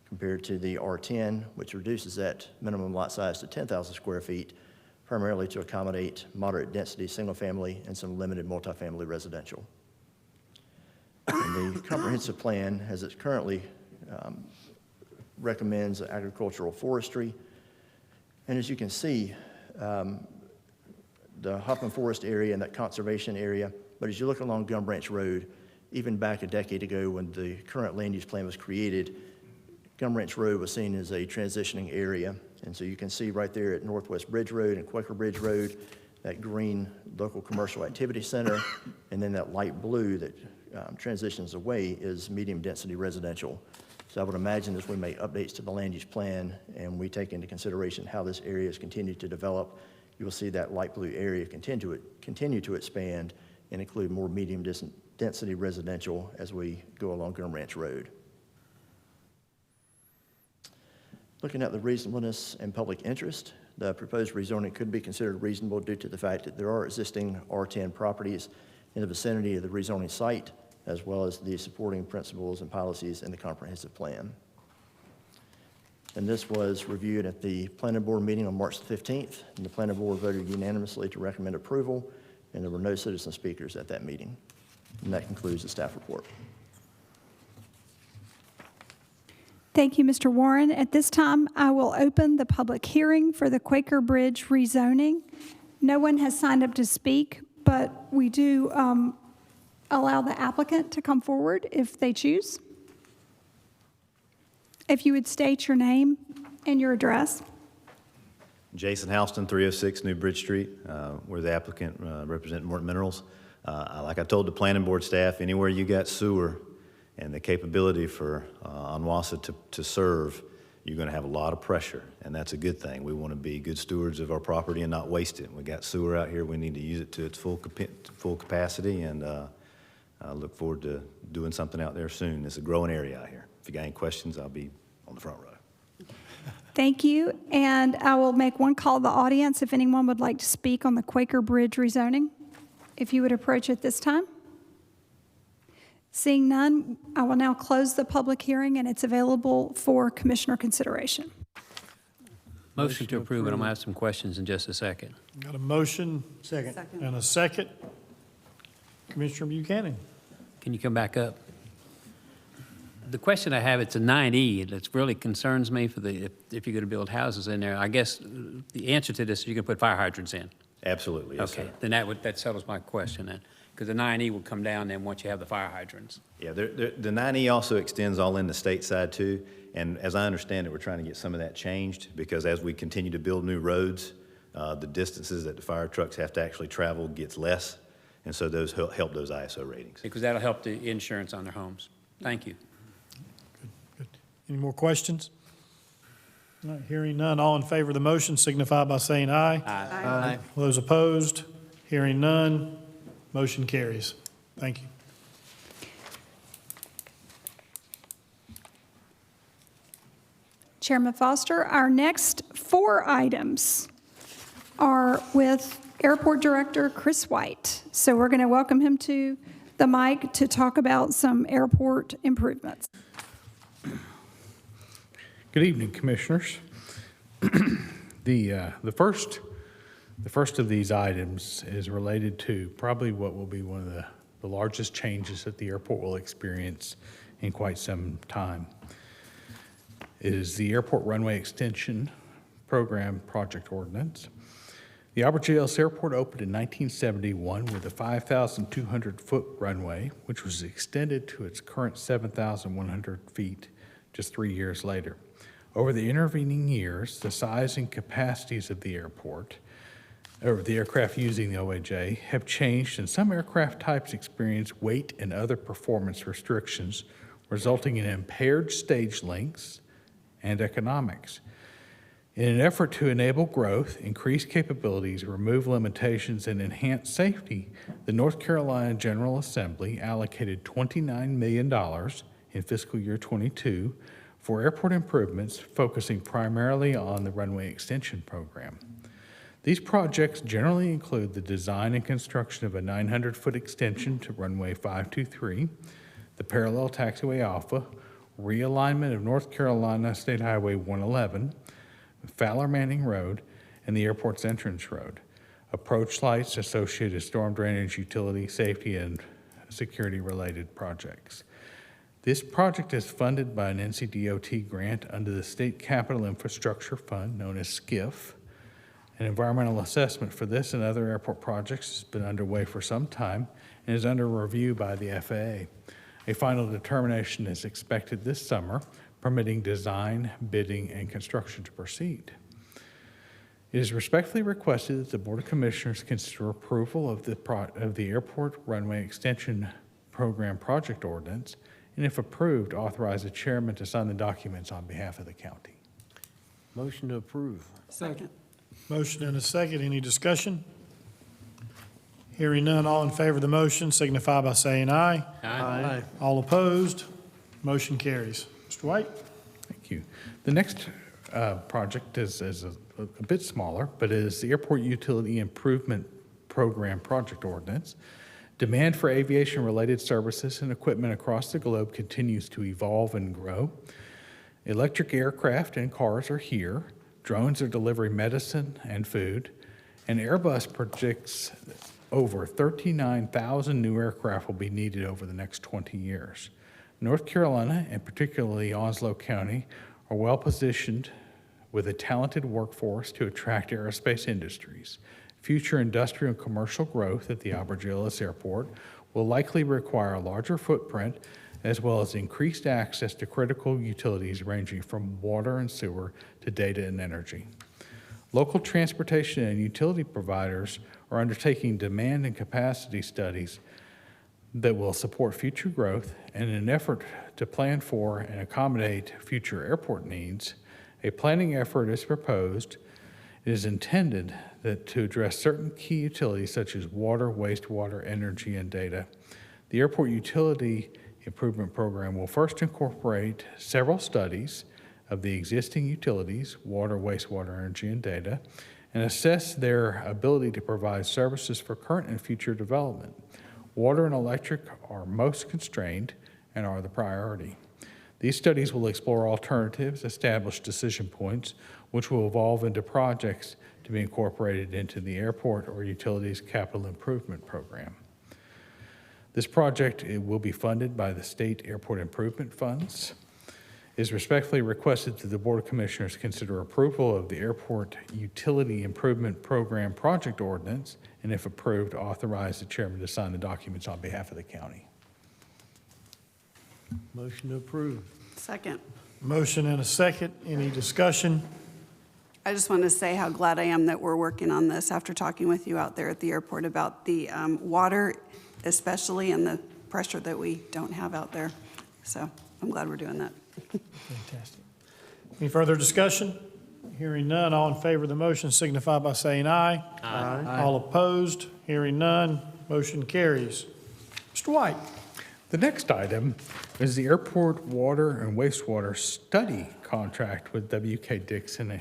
compared to the R10, which reduces that minimum lot size to 10,000 square feet, primarily to accommodate moderate density single-family and some limited multifamily residential. And the comprehensive plan, as it currently recommends agricultural forestry, And as you can see, the Huffman Forest area and that conservation area, but as you look along Gum Branch Road, even back a decade ago when the current land use plan was created, Gum Branch Road was seen as a transitioning area. And so you can see right there at Northwest Bridge Road and Quaker Bridge Road, that green local commercial activity center, and then that light blue that transitions away is medium density residential. So I would imagine as we make updates to the land use plan and we take into consideration how this area has continued to develop, you will see that light blue area continue to expand and include more medium density residential as we go along Gum Ranch Road. Looking at the reasonableness and public interest, the proposed rezoning could be considered reasonable due to the fact that there are existing R10 properties in the vicinity of the rezoning site, as well as the supporting principles and policies in the comprehensive plan. And this was reviewed at the Planning Board meeting on March the 15th, and the Planning Board voted unanimously to recommend approval, and there were no citizen speakers at that meeting. And that concludes the staff report. Thank you, Mr. Warren. At this time, I will open the public hearing for the Quaker Bridge rezoning. No one has signed up to speak, but we do allow the applicant to come forward if they choose. If you would state your name and your address. Jason Houston, 306 New Bridge Street. We're the applicant representing Morton Minerals. Like I told the planning board staff, anywhere you got sewer and the capability for Onwassa to serve, you're going to have a lot of pressure, and that's a good thing. We want to be good stewards of our property and not waste it. We got sewer out here. We need to use it to its full capacity, and I look forward to doing something out there soon. It's a growing area out here. If you got any questions, I'll be on the front row. Thank you. And I will make one call to the audience if anyone would like to speak on the Quaker Bridge rezoning. If you would approach at this time. Seeing none, I will now close the public hearing, and it's available for commissioner consideration. Motion to approve, and I'm going to have some questions in just a second. Got a motion Second. and a second. Commissioner Buchanan. Can you come back up? The question I have, it's a 9E. That really concerns me for if you're going to build houses in there. I guess the answer to this is you can put fire hydrants in. Absolutely, yes, Okay, sir. then that settles my question then. Because the 9E will come down then once you have the fire hydrants. Yeah, the 9E also extends all in the state side too, and as I understand it, we're trying to get some of that changed because as we continue to build new roads, the distances that the fire trucks have to actually travel gets less, and so those help those ISO ratings. Because that'll help the insurance on their homes. Thank you. Good. Any more questions? All right, hearing none, all in favor of the motion signify by saying aye. Aye. Those opposed, hearing none, motion carries. Thank you. Chairman Foster, our next 4 items are with Airport Director Chris White. So we're going to welcome him to the mic to talk about some airport improvements. Good evening, Commissioners. The first of these items is related to probably what will be one of the largest changes that the airport will experience in quite some time. It is the Airport Runway Extension Program Project Ordinance. The Albert J. Ellis Airport opened in 1971 with a 5,200-foot runway, which was extended to its current 7,100 feet just 3 years later. Over the intervening years, the size and capacities of the airport, or the aircraft using the OAJ, have changed, and some aircraft types experience weight and other performance restrictions, resulting in impaired stage lengths and economics. In an effort to enable growth, increase capabilities, remove limitations, and enhance safety, the North Carolina General Assembly allocated $29 million in fiscal year '22 for airport improvements, focusing primarily on the runway extension program. These projects generally include the design and construction of a 900-foot extension to runway 523, the parallel taxiway Alpha, realignment of North Carolina State Highway 111, Fowler Manning Road, and the airport's entrance road, approach lights, associated storm drainage, utility, safety, and security-related projects. This project is funded by an NCDOT grant under the State Capital Infrastructure Fund, known as SCIF, An environmental assessment for this and other airport projects has been underway for some time and is under review by the FAA. A final determination is expected this summer, permitting design, bidding, and construction to proceed. It is respectfully requested that the Board of Commissioners consider approval of the Airport Runway Extension Program Project Ordinance, and if approved, authorize the chairman to sign the documents on behalf of the county. Motion to approve. Second. Motion and a second. Any discussion? Hearing none, all in favor of the motion signify by saying aye. Aye. All opposed, motion carries. Mr. White? Thank you. The next project is a bit smaller, but is the Airport Utility Improvement Program Project Ordinance. Demand for aviation-related services and equipment across the globe continues to evolve and grow. Electric aircraft and cars are here. Drones are delivering medicine and food. And Airbus projects over 39,000 new aircraft will be needed over the next 20 years. North Carolina, and particularly Onslow County, are well positioned with a talented workforce to attract aerospace industries. Future industrial and commercial growth at the Alberta Airport will likely require a larger footprint as well as increased access to critical utilities ranging from water and sewer to data and energy. Local transportation and utility providers are undertaking demand and capacity studies that will support future growth, and in an effort to plan for and accommodate future airport needs, a planning effort is proposed. It is intended to address certain key utilities such as water, wastewater, energy, and data. The Airport Utility Improvement Program will first incorporate several studies of the existing utilities, water, wastewater, energy, and data, and assess their ability to provide services for current and future development. Water and electric are most constrained and are the priority. These studies will explore alternatives, establish decision points, which will evolve into projects to be incorporated into the airport or utilities capital improvement program. This project will be funded by the state airport improvement funds. It is respectfully requested that the Board of Commissioners consider approval of the Airport Utility Improvement Program Project Ordinance, and if approved, authorize the chairman to sign the documents on behalf of the county. Motion to approve. Second. Motion and a second. Any discussion? I just want to say how glad I am that we're working on this after talking with you out there at the airport about the water especially and the pressure that we don't have out there. So I'm glad we're doing that. Fantastic. Any further discussion? Hearing none, all in favor of the motion signify by saying aye. Aye. All opposed? Hearing none, motion carries. Mr. White? The next item is the Airport Water and Wastewater Study Contract with WK Dixon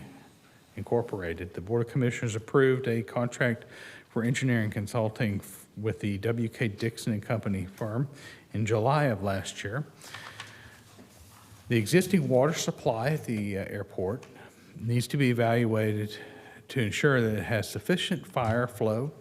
Incorporated. The Board of Commissioners approved a contract for engineering consulting with the WK Dixon and Company firm in July of last year. The existing water supply at the airport needs to be evaluated to ensure that it has sufficient fire flow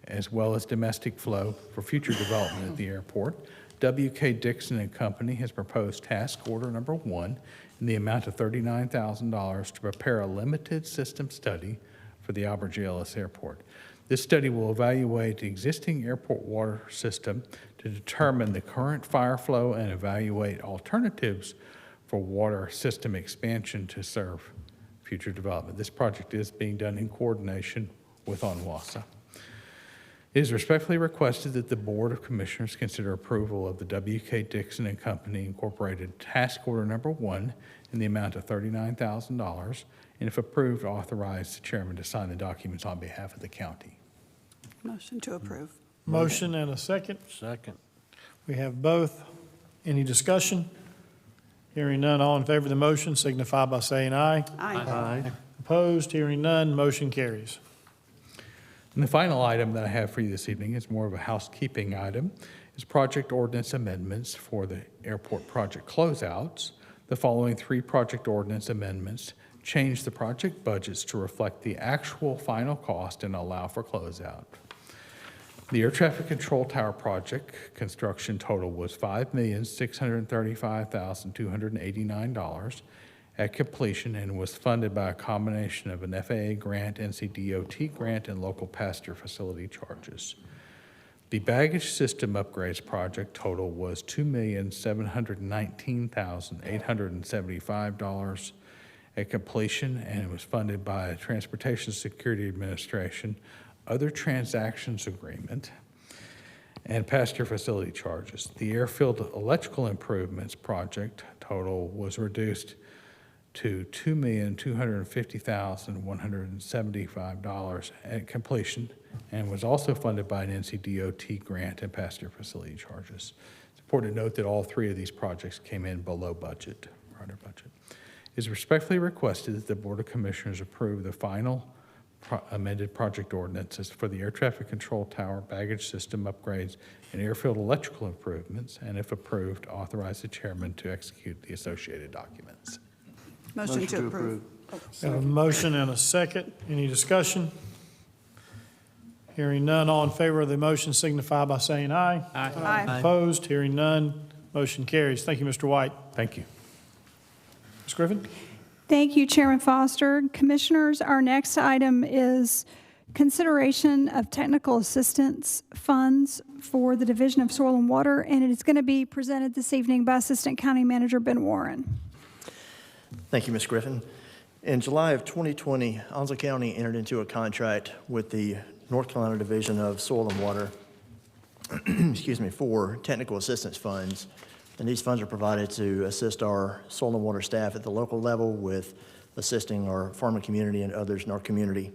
as well as domestic flow for future development at the airport. WK Dixon and Company has proposed task order number 1 in the amount of $39,000 to prepare a limited system study for the Albert J. Ellis Airport. This study will evaluate the existing airport water system to determine the current fire flow and evaluate alternatives for water system expansion to serve future development. This project is being done in coordination with Onwassa. It is respectfully requested that the Board of Commissioners consider approval of the WK Dixon and Company Incorporated Task Order Number 1 in the amount of $39,000, and if approved, authorize the chairman to sign the documents on behalf of the county. Motion to approve. Motion and a second. Second. We have both. Any discussion? Hearing none, all in favor of the motion signify by saying aye. Aye. Opposed? Hearing none, motion carries. And the final item that I have for you this evening is more of a housekeeping item, is project ordinance amendments for the airport project closeouts. The following 3 project ordinance amendments change the project budgets to reflect the actual final cost and allow for closeout. The air traffic control tower project construction total was $5,635,289, at completion and was funded by a combination of an FAA grant, NCDOT grant, and local passenger facility charges. The baggage system upgrades project total was $2,719,875 at completion, and it was funded by Transportation Security Administration, other transactions agreement, and passenger facility charges. The airfield electrical improvements project total was reduced to $2,250,175 at completion, and was also funded by an NCDOT grant and passenger facility charges. It's important to note that all three of these projects came in below budget, under budget. It is respectfully requested that the Board of Commissioners approve the final amended project ordinances for the air traffic control tower, baggage system upgrades, and airfield electrical improvements, and if approved, authorize the chairman to execute the associated documents. Motion to approve. We have a motion and a second. Any discussion? Hearing none, all in favor of the motion signify by saying aye. Aye. Opposed? Hearing none, motion carries. Thank you, Mr. White. Thank you. Ms. Griffin? Thank you, Chairman Foster. Commissioners, our next item is consideration of technical assistance funds for the Division of Soil and Water, and it is going to be presented this evening by Assistant County Manager Ben Warren. Thank you, Ms. Griffin. In July of 2020, Onslow County entered into a contract with the North Carolina Division of Soil and Water for technical assistance funds. And these funds are provided to assist our soil and water staff at the local level with assisting our farming community and others in our community.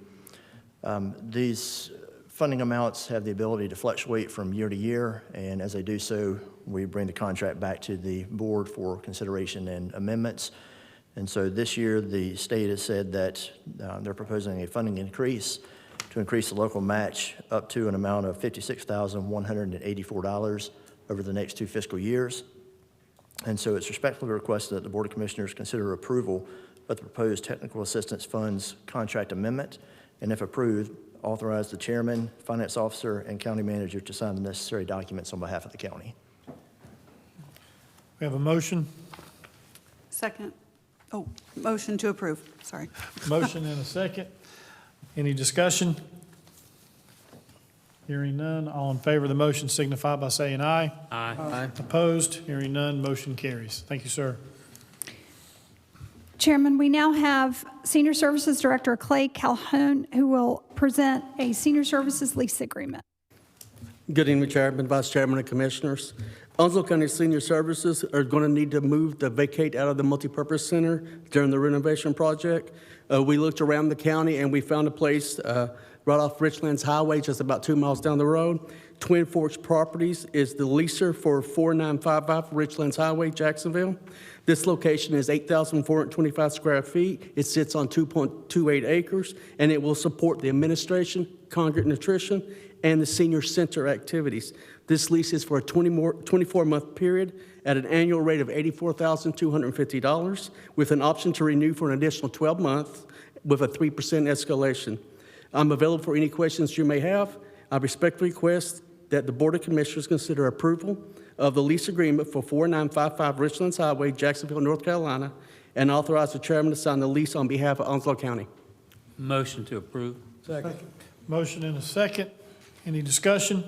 These funding amounts have the ability to fluctuate from year to year, and as they do so, we bring the contract back to the board for consideration and amendments. And so this year, the state has said that they're proposing a funding increase to increase the local match up to an amount of $56,184 over the next 2 fiscal years. And so it's respectfully requested that the Board of Commissioners consider approval of the proposed technical assistance funds contract amendment, and if approved, authorize the chairman, finance officer, and county manager to sign the necessary documents on behalf of the county. We have a motion. Second. Oh, motion to approve, sorry. Motion and a second. Any discussion? Hearing none, all in favor of the motion signify by saying aye. Aye. Opposed? Hearing none, motion carries. Thank you, sir. Chairman, we now have Senior Services Director Clay Calhoun, who will present a Senior Services lease agreement. Good evening, Chairman, Vice Chairman, and Commissioners. Onslow County Senior Services are going to need to move the vacate out of the multipurpose center during the renovation project. We looked around the county and we found a place right off Richlands Highway, just about 2 miles down the road. Twin Forks Properties is the leaser for 4955 Richlands Highway, Jacksonville. This location is 8,425 square feet. It sits on 2.28 acres, and it will support the administration, congregate nutrition, and the senior center activities. This lease is for a 24-month period at an annual rate of $84,250 with an option to renew for an additional 12 months with a 3% escalation. I'm available for any questions you may have. I respectfully request that the Board of Commissioners consider approval of the lease agreement for 4955 Richlands Highway, Jacksonville, North Carolina, and authorize the chairman to sign the lease on behalf of Onslow County. Motion to approve. Second. Motion and a second. Any discussion?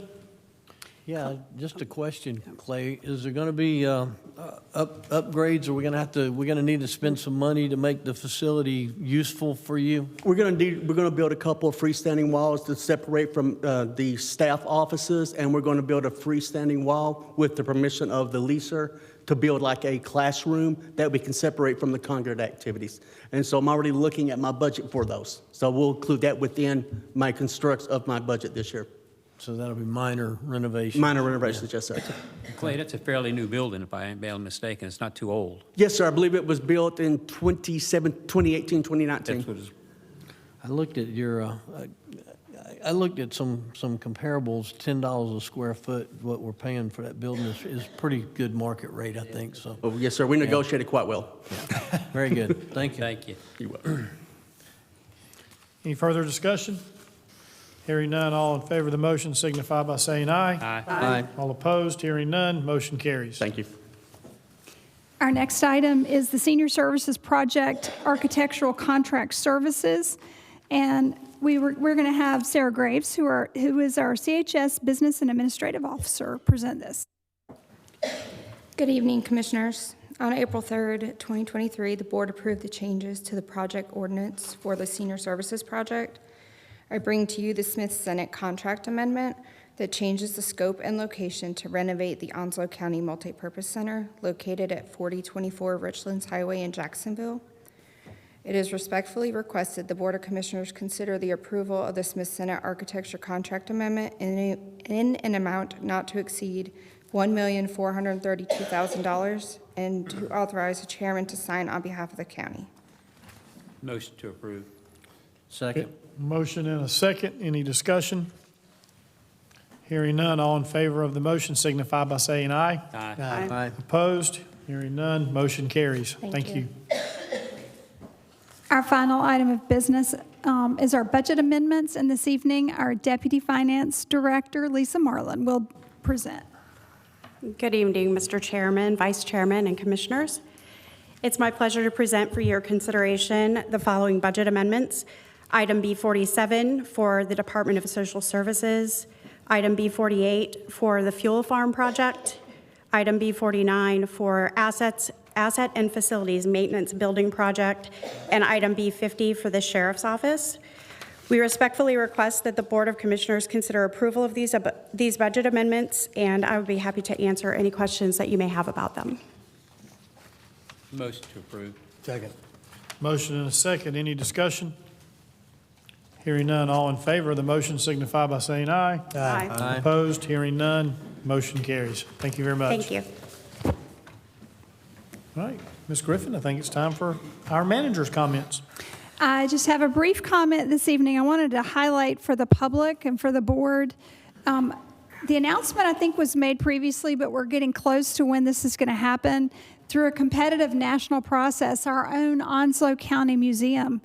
Yeah, just a question, Clay. Is there going to be upgrades? Are we going to need to spend some money to make the facility useful for you? We're going to build a couple of freestanding walls to separate from the staff offices, and we're going to build a freestanding wall with the permission of the leaser to build like a classroom that we can separate from the congregate activities. And so I'm already looking at my budget for those. So we'll include that within my constructs of my budget this year. So that'll be minor renovations? Minor renovations, yes, sir. Clay, that's a fairly new building, if I ain't mistaken. It's not too old. Yes, sir. I believe it was built in 2018, 2019. That's what it's, I looked at your, I looked at some comparables, $10 a square foot, what we're paying for that building is pretty good market rate, I think, so. Oh, yes, sir. We negotiated quite well. Yeah. Very good. Thank you. thank you. You're welcome. Any further discussion? Hearing none, all in favor of the motion signify by saying aye. Aye. Aye. All opposed? Hearing none, motion carries. Thank you. Our next item is the Senior Services Project Architectural Contract Services. And we're going to have Sarah Graves, who is our CHS Business and Administrative Officer, present this. Good evening, Commissioners. On April 3rd, 2023, the Board approved the changes to the project ordinance for the Senior Services Project. I bring to you the Smith-Senate contract amendment that changes the scope and location to renovate the Onslow County Multipurpose Center located at 4024 Richlands Highway in Jacksonville. It is respectfully requested the Board of Commissioners consider the approval of the Smith-Senate Architecture Contract Amendment in an amount not to exceed $1,432,000 and to authorize the chairman to sign on behalf of the county. Motion to approve. Second. Motion and a second. Any discussion? Hearing none, all in favor of the motion signify by saying aye. Aye. Aye. Opposed? Hearing none, motion carries. Thank you. Our final item of business is our budget amendments, and this evening, our Deputy Finance Director, Lisa Marlin, will present. Good evening, Mr. Chairman, Vice Chairman, and Commissioners. It's my pleasure to present for your consideration the following budget amendments. Item B47 for the Department of Social Services, Item B48 for the Fuel Farm Project, Item B49 for Asset and Facilities Maintenance Building Project, and Item B50 for the Sheriff's Office. We respectfully request that the Board of Commissioners consider approval of these budget amendments, and I would be happy to answer any questions that you may have about them. Motion to approve. Second. Motion and a second. Any discussion? Hearing none, all in favor of the motion signify by saying aye. Aye. Aye. Opposed? Hearing none, motion carries. Thank you very much. Thank you. All right, Ms. Griffin, I think it's time for our manager's comments. I just have a brief comment this evening. I wanted to highlight for the public and for the board. The announcement, I think, was made previously, but we're getting close to when this is going to happen. Through a competitive national process, our own Onslow County Museum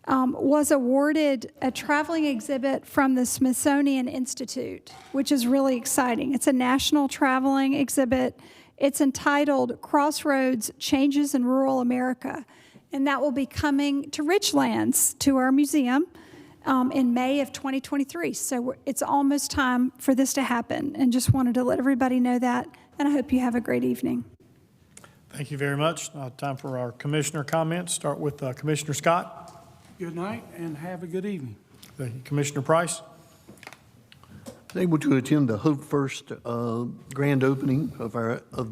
was awarded a traveling exhibit from the Smithsonian Institute, which is really exciting. It's a national traveling exhibit. It's entitled Crossroads, Changes in Rural America, and that will be coming to Richlands, to our museum, in May of 2023. So it's almost time for this to happen, and just wanted to let everybody know that, and I hope you have a great evening. Thank you very much. Time for our commissioner comments. Start with Commissioner Scott. Good night and have a good evening. Thank you. Commissioner Price. I was able to attend the Hope First grand opening of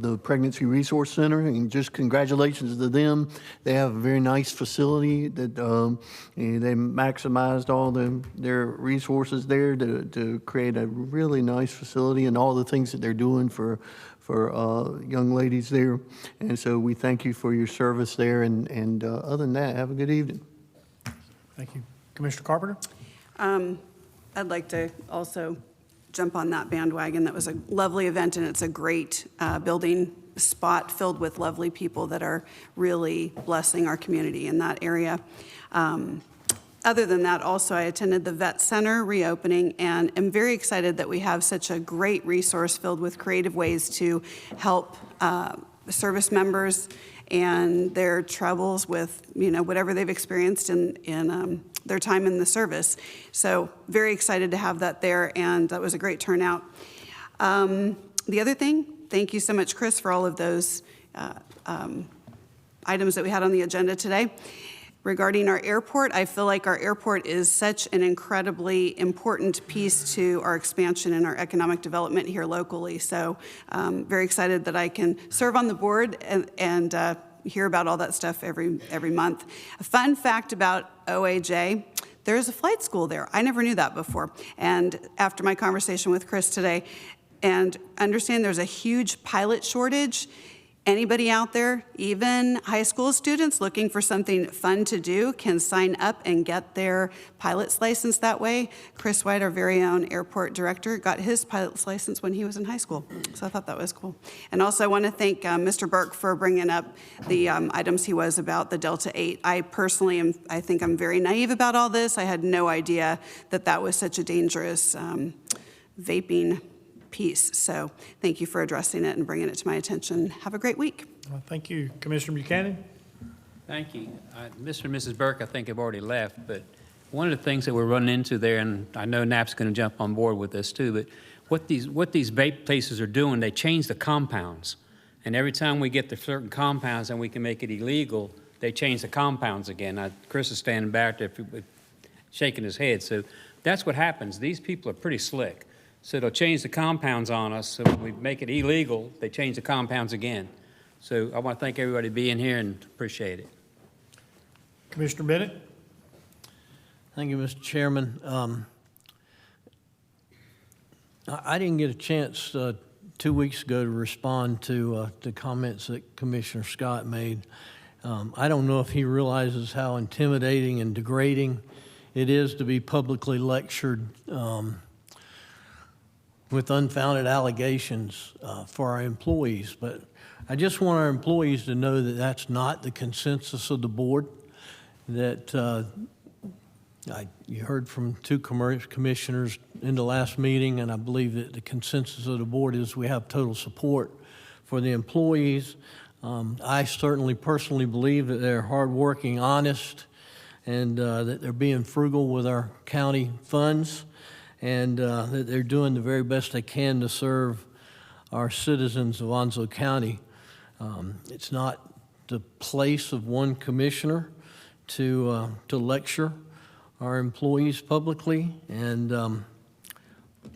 the Pregnancy Resource Center, and just congratulations to them. They have a very nice facility that they maximized all their resources there to create a really nice facility, and all the things that they're doing for young ladies there. And so we thank you for your service there, and other than that, have a good evening. Thank you. Commissioner Carpenter. I'd like to also jump on that bandwagon. That was a lovely event, and it's a great building spot filled with lovely people that are really blessing our community in that area. Other than that, also, I attended the Vet Center reopening, and am very excited that we have such a great resource filled with creative ways to help service members and their troubles with, whatever they've experienced in their time in the service. So very excited to have that there, and that was a great turnout. The other thing, thank you so much, Chris, for all of those items that we had on the agenda today. Regarding our airport, I feel like our airport is such an incredibly important piece to our expansion and our economic development here locally. So very excited that I can serve on the board and hear about all that stuff every month. A fun fact about OAJ, there's a flight school there. I never knew that before. And after my conversation with Chris today, and understand there's a huge pilot shortage. Anybody out there, even high school students looking for something fun to do, can sign up and get their pilot's license that way. Chris White, our very own airport director, got his pilot's license when he was in high school. So I thought that was cool. And also I want to thank Mr. Burke for bringing up the items he was about the Delta 8. I personally I think I'm very naive about all this. I had no idea that that was such a dangerous vaping piece. So thank you for addressing it and bringing it to my attention. Have a great week. Thank you. Commissioner Buchanan? Thank you. Mr. and Mrs. Burke, I think, have already left, but one of the things that we're running into there, and I know Knapp's going to jump on board with this too, but what these vape places are doing, they change the compounds. And every time we get to certain compounds and we can make it illegal, they change the compounds again. Chris is standing back there shaking his head. So that's what happens. These people are pretty slick. So they'll change the compounds on us. So when we make it illegal, they change the compounds again. So I want to thank everybody being here and appreciate it. Commissioner Bennett? Thank you, Mr. Chairman. I didn't get a chance 2 weeks ago to respond to the comments that Commissioner Scott made. I don't know if he realizes how intimidating and degrading it is to be publicly lectured with unfounded allegations for our employees. But I just want our employees to know that that's not the consensus of the board, that you heard from two commissioners in the last meeting, and I believe that the consensus of the board is we have total support for the employees. I certainly personally believe that they're hardworking, honest, and that they're being frugal with our county funds, and that they're doing the very best they can to serve our citizens of Onslow County. It's not the place of one commissioner to lecture our employees publicly, and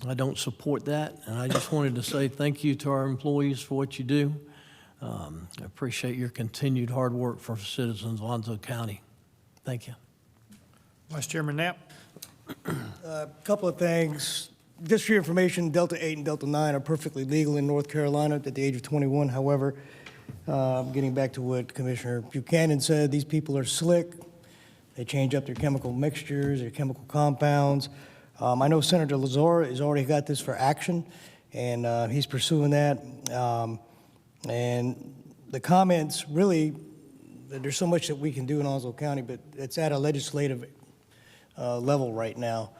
I don't support that. And I just wanted to say thank you to our employees for what you do. I appreciate your continued hard work for citizens of Onslow County. Thank you. Vice Chairman Knapp? A couple of things. Just for your information, Delta 8 and Delta 9 are perfectly legal in North Carolina at the age of 21. However, getting back to what Commissioner Buchanan said, these people are slick. They change up their chemical mixtures, their chemical compounds. I know Senator Lazar has already got this for action, and he's pursuing that. And the comments, really, there's so much that we can do in Onslow County, but it's at a legislative level right now.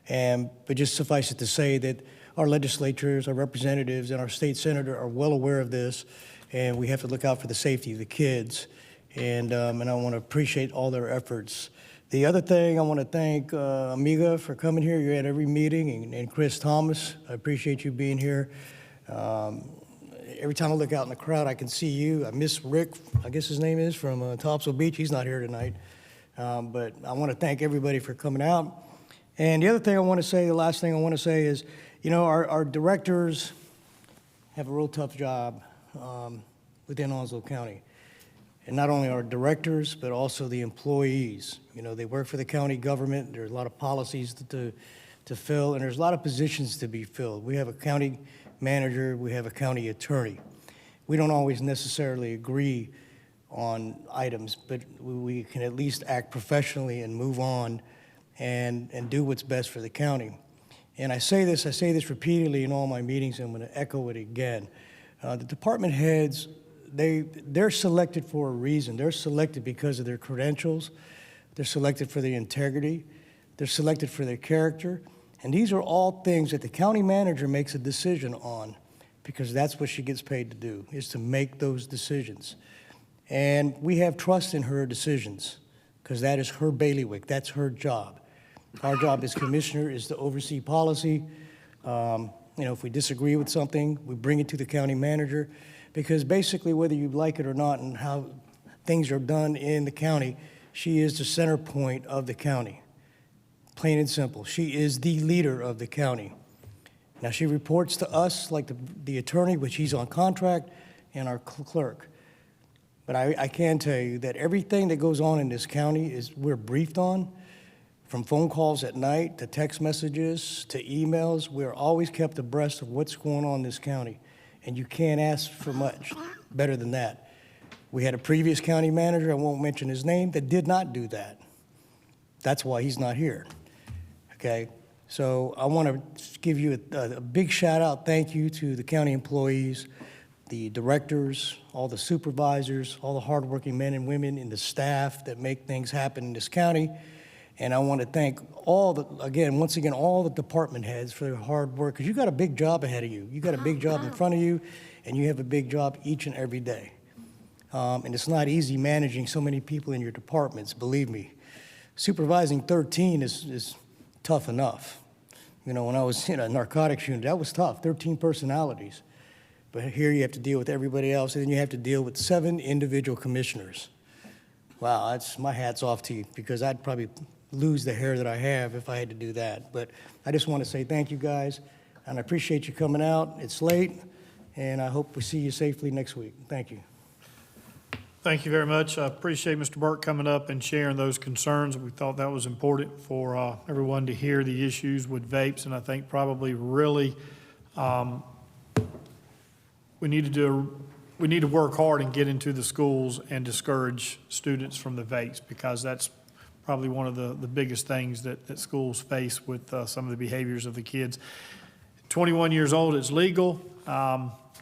But just suffice it to say that our legislatures, our representatives, and our state senator are well aware of this, and we have to look out for the safety of the kids. And I want to appreciate all their efforts. The other thing, I want to thank Amiga for coming here. You're at every meeting, and Chris Thomas, I appreciate you being here. Every time I look out in the crowd, I can see you. I miss Rick, I guess his name is, from Topsail Beach. He's not here tonight. But I want to thank everybody for coming out. And the other thing I want to say, the last thing I want to say is, you know, our directors have a real tough job within Onslow County. And not only our directors, but also the employees. You know, they work for the county government. There's a lot of policies to fill, and there's a lot of positions to be filled. We have a county manager, we have a county attorney. We don't always necessarily agree on items, but we can at least act professionally and move on and do what's best for the county. And I say this repeatedly in all my meetings, and I'm going to echo it again. The department heads, they're selected for a reason. They're selected because of their credentials. They're selected for their integrity. They're selected for their character. And these are all things that the county manager makes a decision on, because that's what she gets paid to do, is to make those decisions. And we have trust in her decisions, because that is her bailiwick. That's her job. Our job as commissioner is to oversee policy. You know, if we disagree with something, we bring it to the county manager, because basically, whether you like it or not and how things are done in the county, she is the center point of the county. Plain and simple. She is the leader of the county. Now, she reports to us like the attorney, which he's on contract, and our clerk. But I can tell you that everything that goes on in this county we're briefed on, from phone calls at night to text messages to emails. We're always kept abreast of what's going on in this county, and you can't ask for much better than that. We had a previous county manager, I won't mention his name, that did not do that. That's why he's not here, okay? So I want to give you a big shout out, thank you to the county employees, the directors, all the supervisors, all the hardworking men and women in the staff that make things happen in this county. And I want to thank once again, all the department heads for their hard work, because you got a big job ahead of you. You got a big job in front of you, and you have a big job each and every day. And it's not easy managing so many people in your departments, believe me. Supervising 13 is tough enough. You know, when I was in a narcotics unit, that was tough, 13 personalities. But here you have to deal with everybody else, and then you have to deal with 7 individual commissioners. Wow, that's, my hat's off to you, because I'd probably lose the hair that I have if I had to do that. But I just want to say thank you, guys, and I appreciate you coming out. It's late, and I hope we see you safely next week. Thank you. Thank you very much. I appreciate Mr. Burke coming up and sharing those concerns. We thought that was important for everyone to hear the issues with vapes, and I think probably really we need to work hard and get into the schools and discourage students from the vapes, because that's probably one of the biggest things that schools face with some of the behaviors of the kids. 21 years old, it's legal.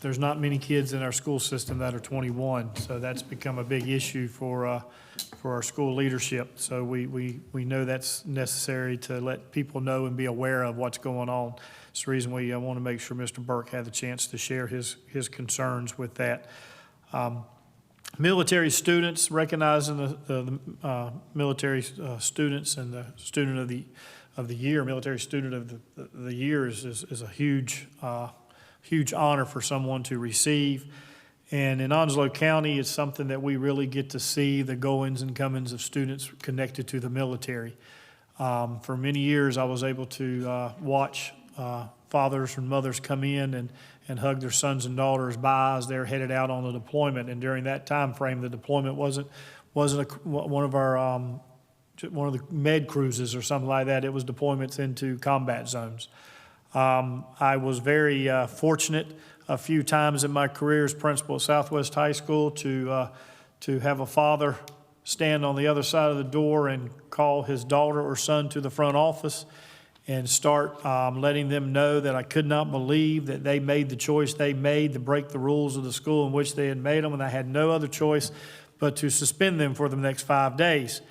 There's not many kids in our school system that are 21, so that's become a big issue for our school leadership. So we know that's necessary to let people know and be aware of what's going on. It's the reason we want to make sure Mr. Burke had the chance to share his concerns with that. Military students, recognizing the military students and the student of the year, military student of the year is a huge honor for someone to receive. And in Onslow County, it's something that we really get to see the goings and comings of students connected to the military. For many years, I was able to watch fathers and mothers come in and hug their sons and daughters by as they're headed out on the deployment. And during that time frame, the deployment wasn't one of the med cruises or something like that. It was deployments into combat zones. I was very fortunate a few times in my career as principal at Southwest High School to have a father stand on the other side of the door and call his daughter or son to the front office and start letting them know that I could not believe that they made the choice they made to break the rules of the school in which they had made them, and I had no other choice but to suspend them for the next 5 days.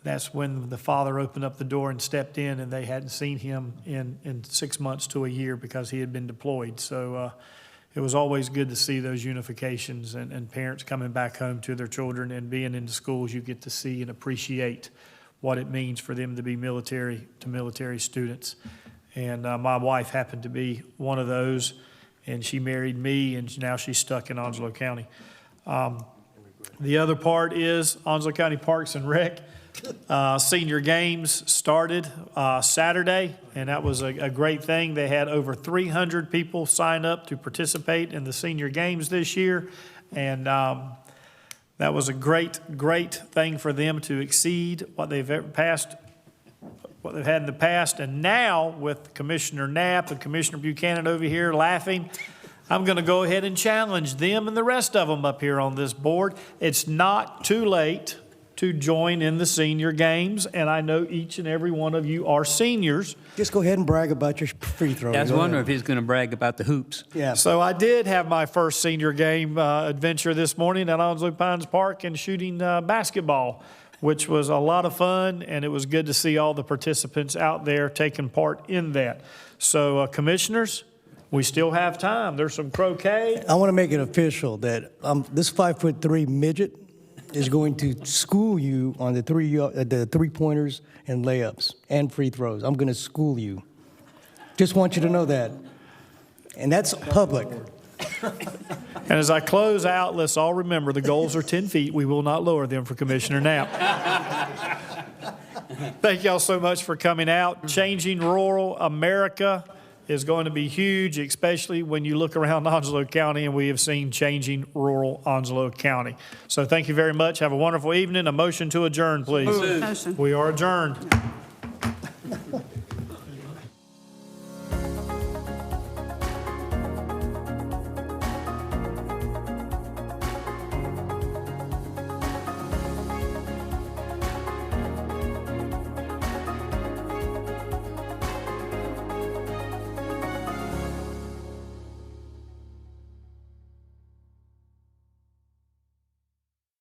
That's when the father opened up the door and stepped in, and they hadn't seen him in 6 months to a year because he had been deployed. So it was always good to see those unifications and parents coming back home to their children, and being in the schools, you get to see and appreciate what it means for them to be military students. And my wife happened to be one of those, and she married me, and now she's stuck in Onslow County. The other part is Onslow County Parks and Rec. Senior games started Saturday, and that was a great thing. They had over 300 people sign up to participate in the senior games this year, and that was a great thing for them to exceed what they've had in the past. And now with Commissioner Knapp and Commissioner Buchanan over here laughing, I'm going to go ahead and challenge them and the rest of them up here on this board. It's not too late to join in the senior games, and I know each and every one of you are seniors. Just go ahead and brag about your free throw. I was wondering if he's going to brag about the hoops. Yeah. So I did have my first senior game adventure this morning at Onslow Pines Park and shooting basketball, which was a lot of fun, and it was good to see all the participants out there taking part in that. So commissioners, we still have time. There's some croquet. I want to make it official that this 5'3" midget is going to school you on the three-pointers and layups and free throws. I'm going to school you. Just want you to know that. And that's public. And as I close out, let's all remember the goals are 10 feet. We will not lower them for Commissioner Knapp. Thank y'all so much for coming out. Changing rural America is going to be huge, especially when you look around Onslow County, and we have seen changing rural Onslow County. So thank you very much. Have a wonderful evening. A motion to adjourn, please. Motion. We are adjourned.